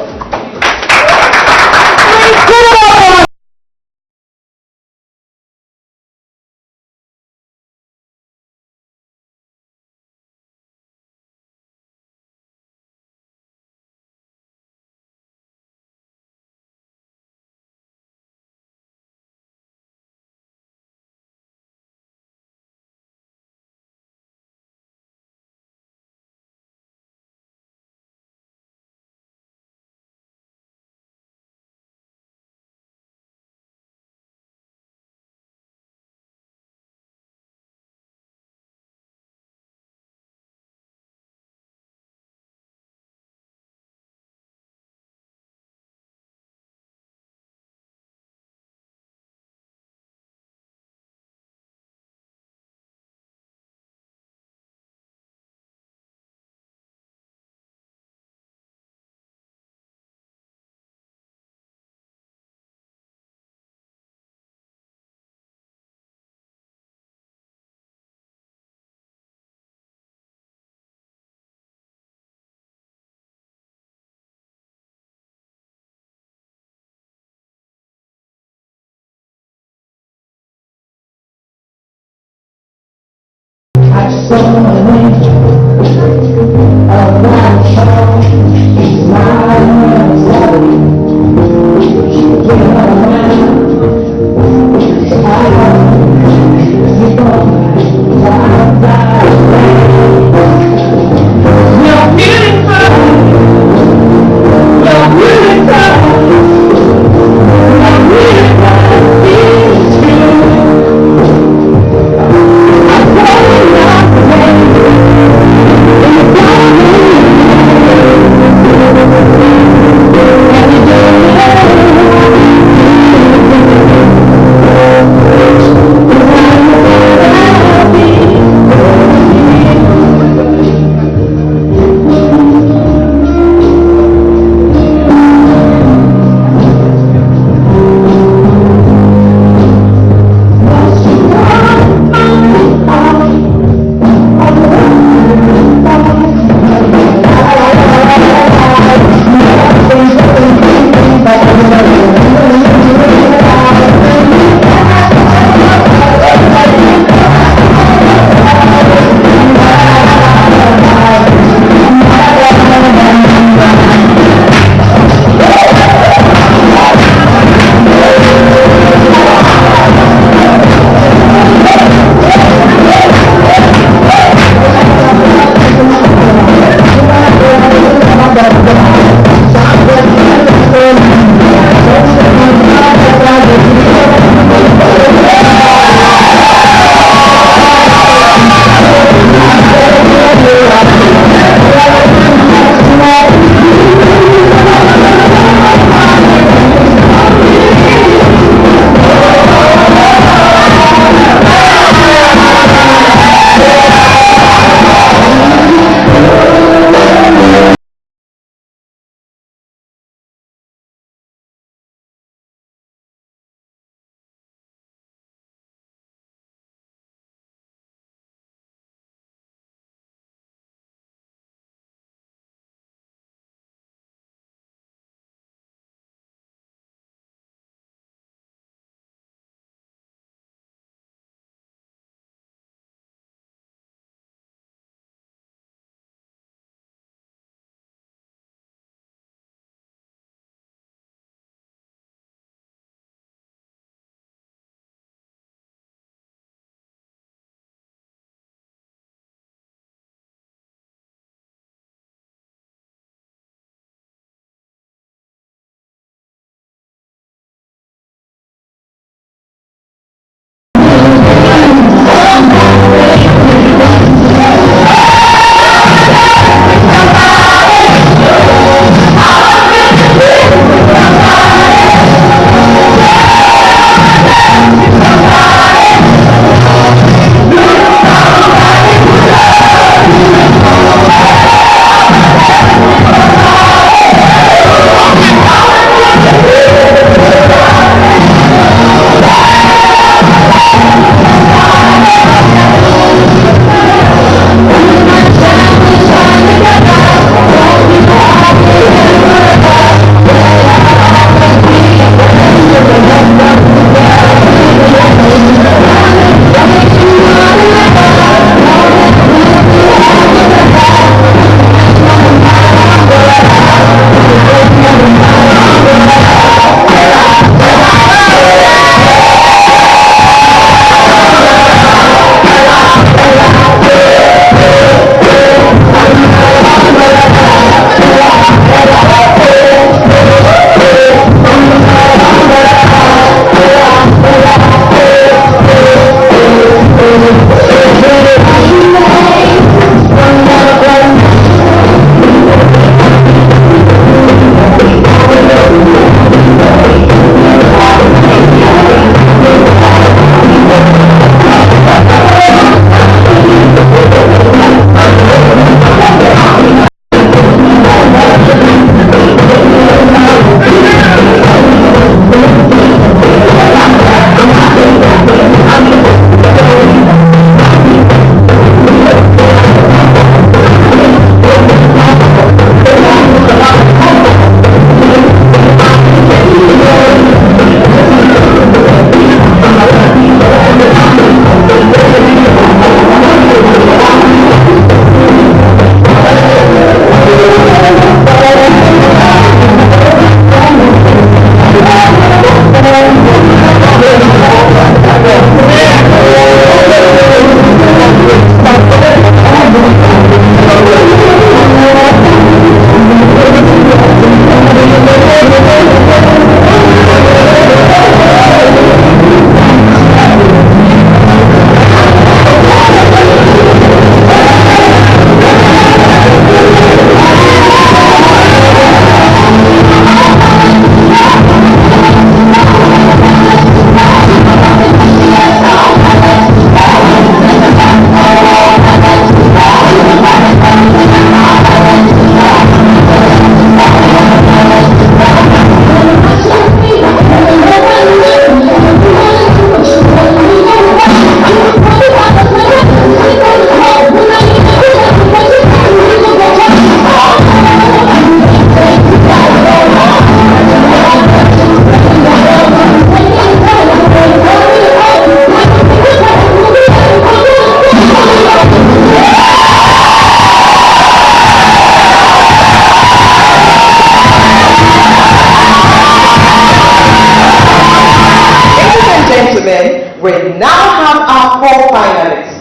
now have our 4 finalists.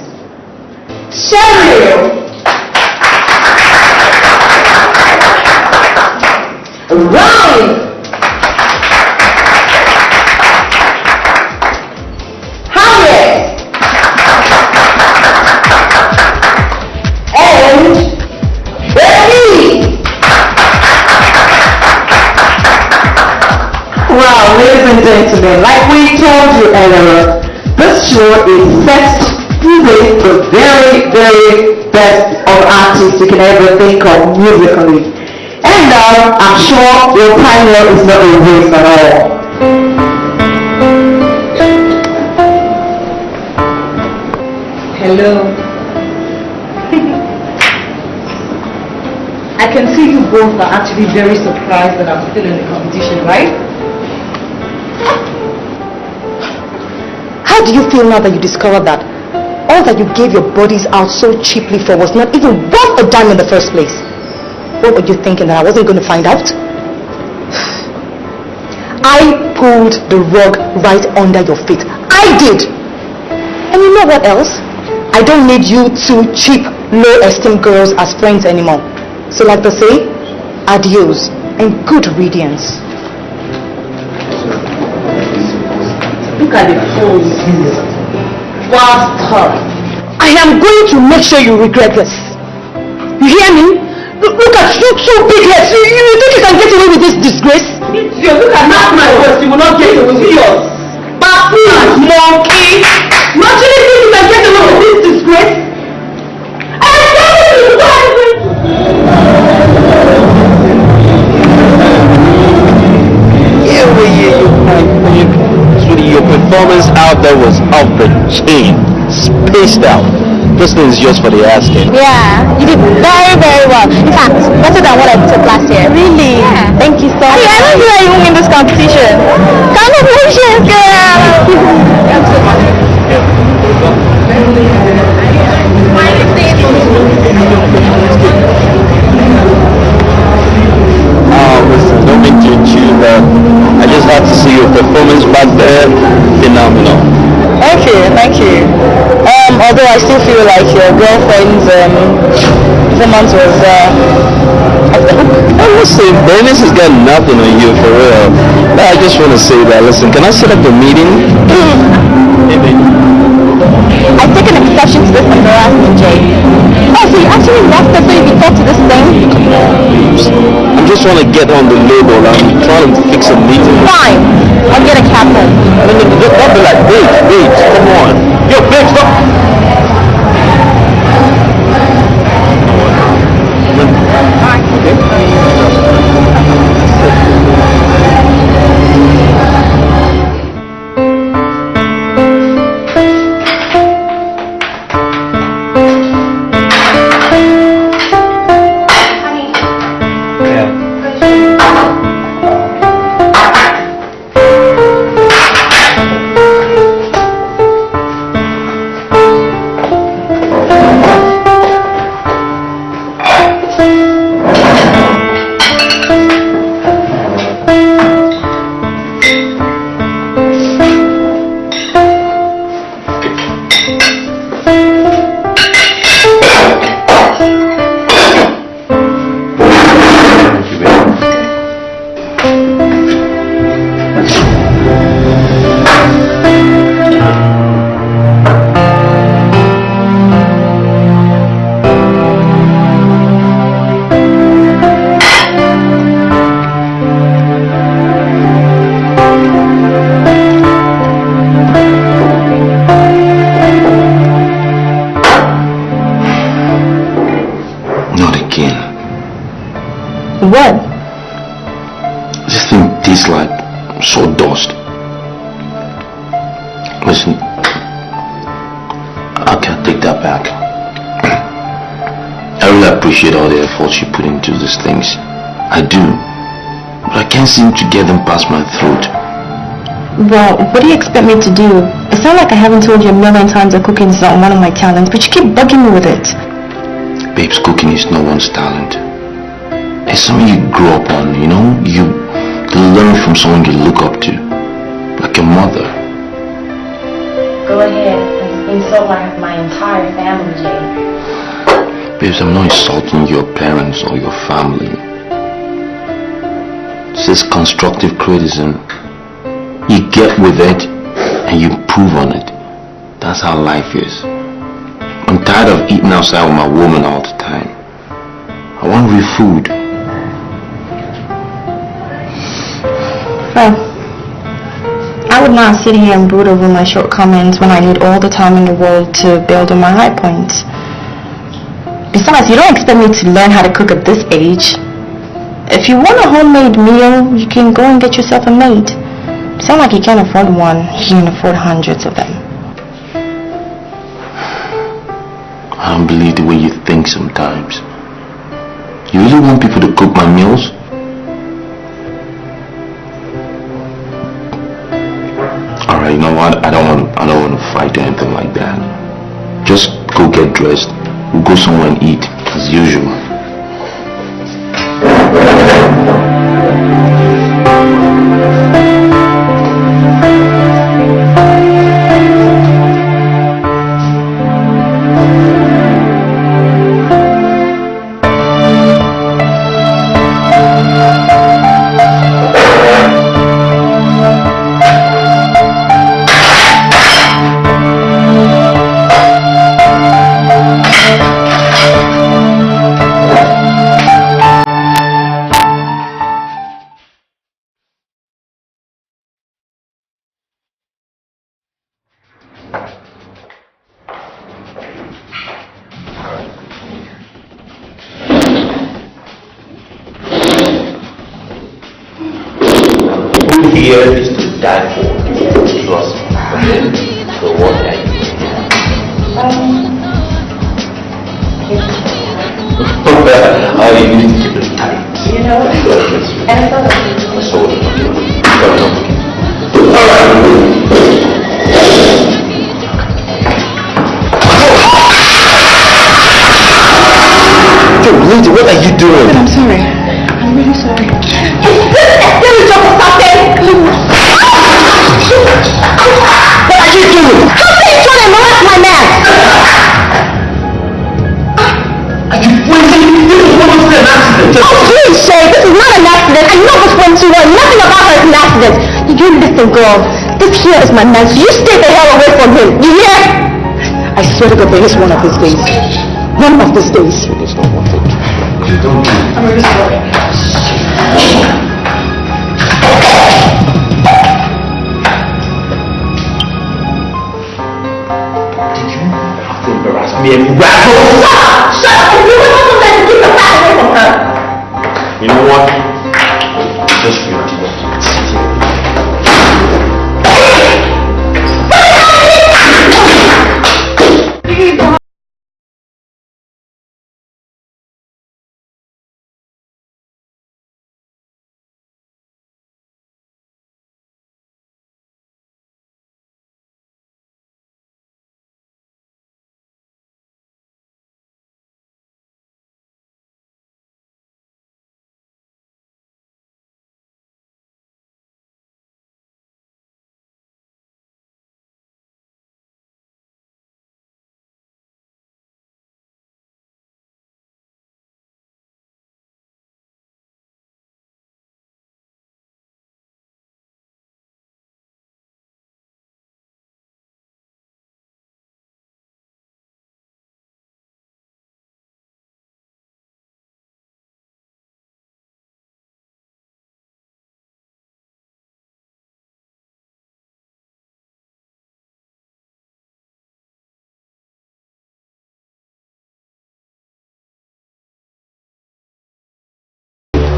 Cheryl, Ryan, Harriet, and Becky. Wow, ladies and gentlemen, like we told you earlier, this show is set to be the very, very best of artists you can ever think of musically. And I'm sure your panel is not a waste at all. Hello. I can see you both are actually very surprised that I'm still in the competition, right? How do you feel now that you discovered that all that you gave your bodies out so cheaply for was not even worth a dime in the first place? What were you thinking, that I wasn't going to find out? I pulled the rug right under your feet. I did! And you know what else? I don't need you two cheap, low-esteem girls as friends anymore. So like they say, adios and good riddance. Look at the pose. Bastard. I am going to make sure you regret this. You hear me? Look at you two big heads. You think you can get away with this disgrace? Look at my words, you will not get away with yours. Bastard, monkey. You actually think you can get away with this disgrace? I tell you, Your performance out there was off the chain, spaced out. This thing is yours for the asking. Yeah, you did very, very well. In fact, better than what I took last year. Really? Yeah. Thank you so much. I don't feel like you win this competition. Congratulations, girl! Listen, don't mean to chew, but I just had to see your performance back there. Phenomenal. Thank you. Although I still feel like your girlfriend's performance was off the hook. Listen, Bernice has got nothing on you for real. But I just want to say that, listen, can I set up a meeting? I take an exception to this embarrassment, Jay. Oh, so you actually left us so you can talk to this thing? I'm just trying to get on the label. I'm trying to fix a meeting. Fine. I'll get a captain. Don't be like, wait, come on. Yo, babe, stop. What? This thing tastes like sawdust. Listen, I can't take that back. I really appreciate all the effort you put into these things. I do. But I can't seem to get them past my throat. Well, what do you expect me to do? It's not like I haven't told you a million times that cooking is not one of my talents, but you keep bugging me with it. Babes, cooking is no one's talent. It's something you grow up on, you know? You learn from someone you look up to. Like your mother. Go ahead and insult my entire family, Jay. Babes, I'm not insulting your parents or your family. It's just constructive criticism. You get with it and you improve on it. That's how life is. I'm tired of eating outside with my woman all the time. I want real food. Well, I would not sit here and brood over my shortcomings when I need all the time in the world to build on my high points. Besides, you don't expect me to learn how to cook at this age. If you want a homemade meal, you can go and get yourself a maid. Sound like you can't afford one, you can afford hundreds of them. I don't believe the way you think sometimes. You really want people to cook my meals? Alright, you know what? I don't want to fight or anything like that. Just go get dressed. We'll go somewhere and eat as usual. Here is to die for. Trust me. So what are you? Oh, you need to keep it tight. You know, and it's all So, alright. Yo, lady, what are you doing? I'm sorry. I'm really sorry. What are you doing? How can you try to molest my man? Are you crazy? This is what was an accident. Oh, please, Shay, this is not an accident. I know what's wrong to her. Nothing about her is an accident. You listen, girl. This here is my man, so you stay the hell away from him. You hear? I swear to God, there is one of these days. One of these days. It is not worth it. You don't do it. I'm really sorry. Embarrass me and rattle. Shut up! You were not supposed to keep the fat away from her. You know what? Just sit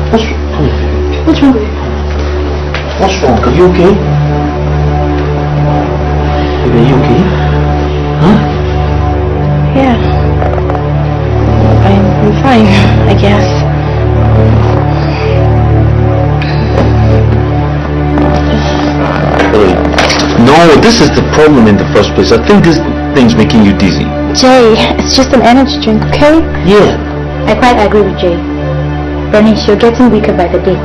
What's wrong with you? What's wrong? Are you okay? Baby, are you okay? Huh? Yeah. I'm fine, I guess. No, this is the problem in the first place. I think this thing's making you dizzy. Jay, it's just an energy drink, okay? Yeah. I quite agree with Jay. Bernice, you're getting weaker by the day.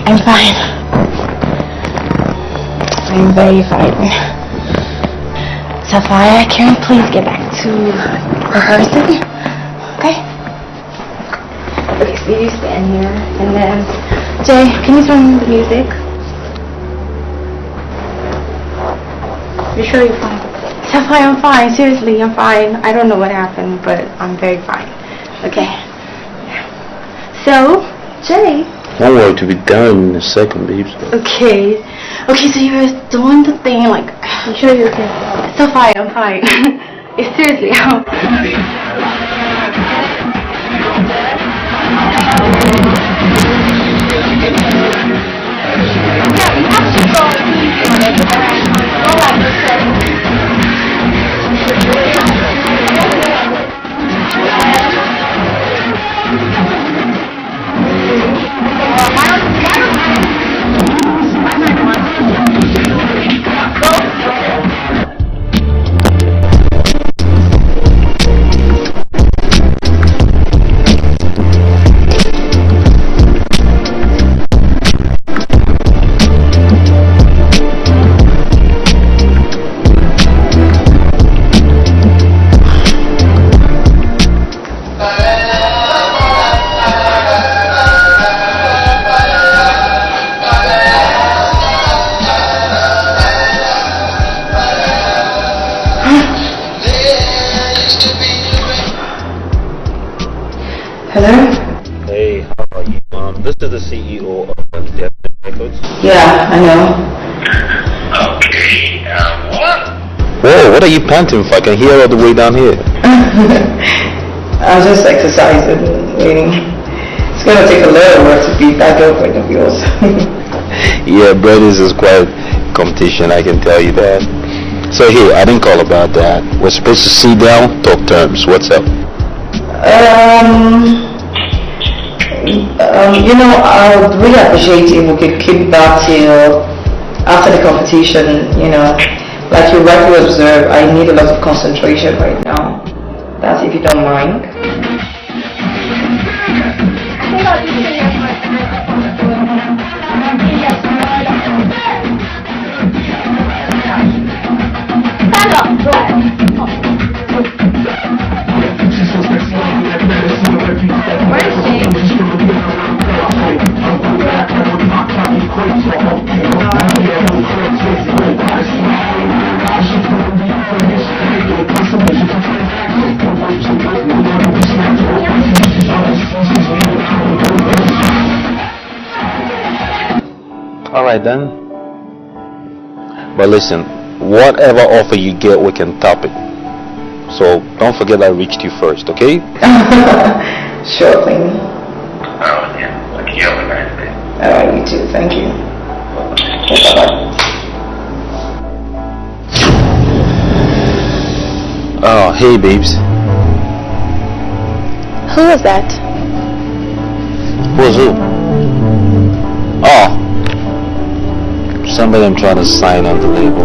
I'm fine. I'm very fine. Sapphire, can you please get back to rehearsing? Okay? Okay, so you stand here, and then Jay, can you turn the music? You sure you're fine? Sapphire, I'm fine. Seriously, I'm fine. I don't know what happened, but I'm very fine. Okay. So, Jay. Don't worry, to be done in a second, babes. Okay. Okay, so you were doing the thing, like, I'm sure you're okay. Sapphire, I'm fine. Seriously, Hello? Hey, how are you? This is the CEO of Nadia Records. Yeah, I know. Okay, whoa, what are you panting for? I can hear all the way down here. I was just exercising, waiting. It's gonna take a lot of work to beat that girlfriend of yours. Yeah, bro, this is quite competition, I can tell you that. So here, I didn't call about that. We're supposed to sit down, talk terms. What's up? You know, I would really appreciate if we could keep that till after the competition, you know. Like you rightly observe, I need a lot of concentration right now. That's if you don't mind. Alright then. But listen, whatever offer you get, we can top it. So don't forget I reached you first, okay? Sure thing. Oh yeah, okay, have a nice day. Alright, you too, thank you. Okay, bye-bye. Oh, hey babes. Who was that? Who's who? Oh, somebody I'm trying to sign on the label.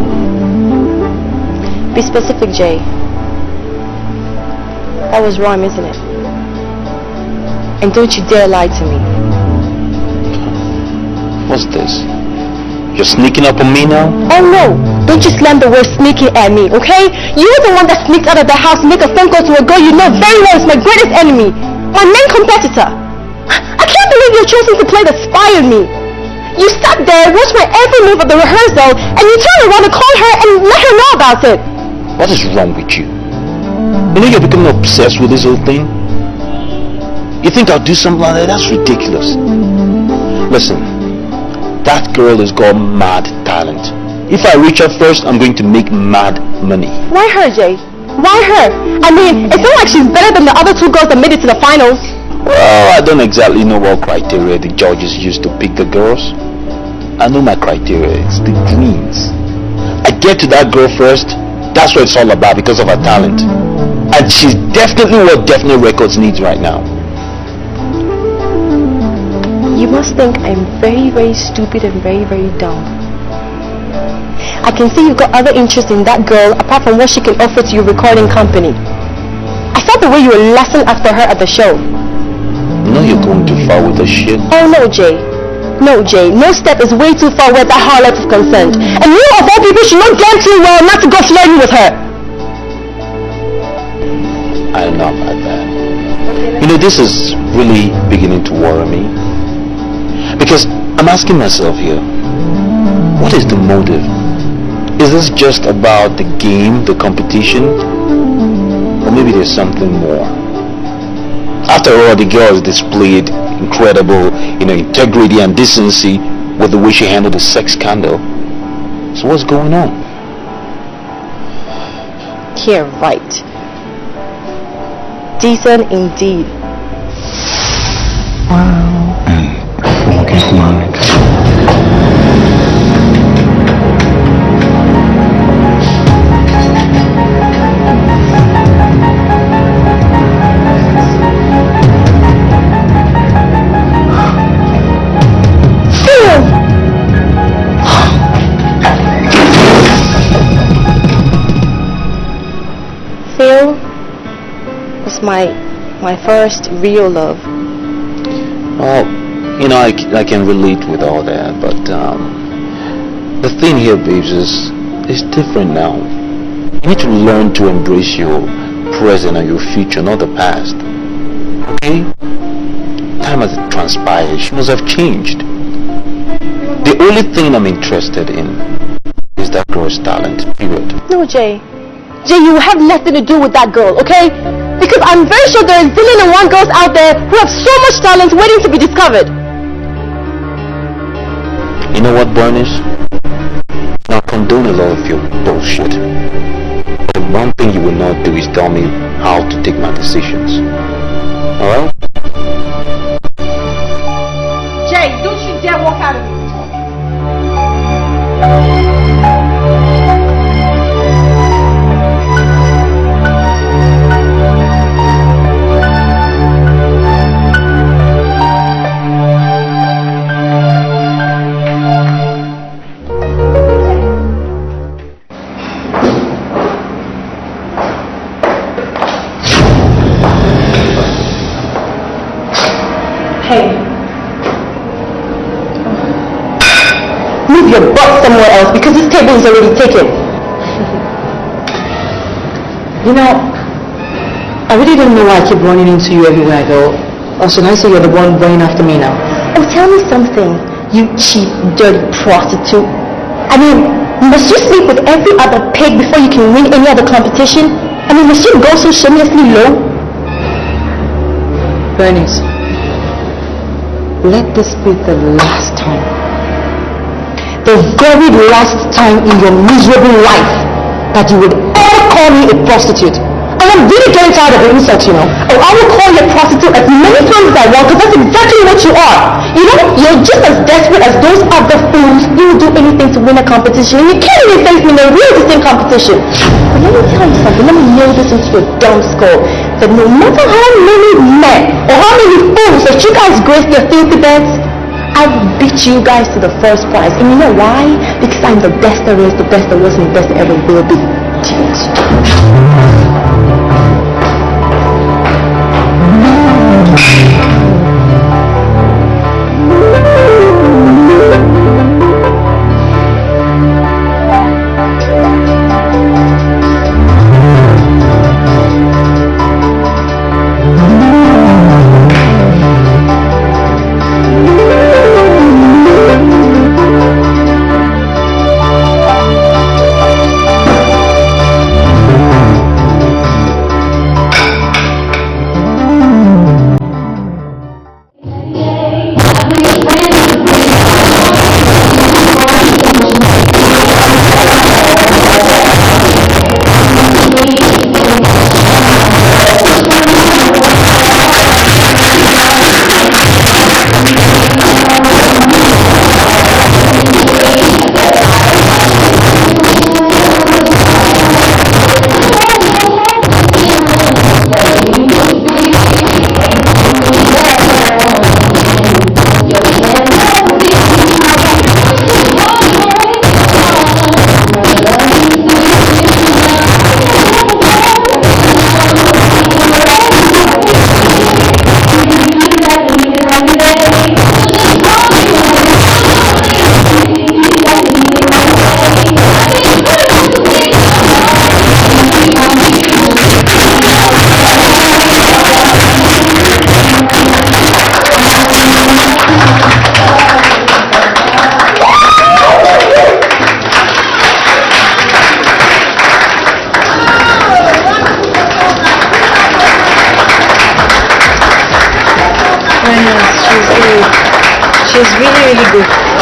Be specific, Jay. That was wrong, isn't it? And don't you dare lie to me. What's this? You're sneaking up on me now? Oh no! Don't just slam the word sneaking at me, okay? You're the one that sneaked out of the house to make a phone call to a girl you know very well is my greatest enemy. My main competitor. I can't believe you're choosing to play the spy on me. You sat there, watched my every move of the rehearsal, and you turned around to call her and let her know about it. What is wrong with you? You know you're becoming obsessed with this whole thing? You think I'll do something like that? That's ridiculous. Listen, that girl has got mad talent. If I reach her first, I'm going to make mad money. Why her, Jay? Why her? I mean, it's not like she's better than the other two girls that made it to the finals. Well, I don't exactly know what criteria the judges use to pick the girls. I know my criteria. It's the greens. I get to that girl first. That's what it's all about because of her talent. And she's definitely what Definite Records needs right now. You must think I'm very, very stupid and very, very dumb. I can see you've got other interests in that girl apart from what she can offer to your recording company. I saw the way you were lusting after her at the show. You know you're going too far with this shit. Oh no, Jay. No, Jay, no step is way too far where that harlot is concerned. And you of all people should know damn too well not to go flirting with her. I don't know about that. You know, this is really beginning to worry me. Because I'm asking myself here, what is the motive? Is this just about the game, the competition? Or maybe there's something more? After all, the girl has displayed incredible, integrity and decency with the way she handled the sex scandal. So what's going on? You're right. Decent indeed. Wow. And focus mind. Phil was my first real love. Well, I can relate with all that, but the thing here, babes, is different now. You need to learn to embrace your present and your future, not the past. Okay? Time has transpired. She must have changed. The only thing I'm interested in is that girl's talent, period. No, Jay. Jay, you have nothing to do with that girl, okay? Because I'm very sure there are zillion and one girls out there who have so much talent waiting to be discovered. You know what, Bernice? I condone a lot of your bullshit. But the one thing you will not do is tell me how to take my decisions. Alright? Jay, don't you dare walk out of here. Your butt somewhere else because this table is already taken. I really don't know why I keep running into you everywhere I go. Or should I say you're the one running after me now? Oh, tell me something, you cheap, dirty prostitute. I mean, must you sleep with every other pig before you can win any other competition? I mean, must you go so shamelessly low? Bernice, let this be the last time. The very last time in your miserable life that you would ever call me a prostitute. I am really getting tired of the insults, Oh, I will call you a prostitute as many times as I want because that's exactly what you are. You're just as desperate as those other fools. You will do anything to win a competition and you can't even face me in a real distinct competition. But let me tell you something, let me nail this into your dumb skull. That no matter how many men or how many fools that you guys grace their filthy beds, I will beat you guys to the first prize. And you know why? Because I'm the best there is, the best there was, and the best there ever will be. was really, really good.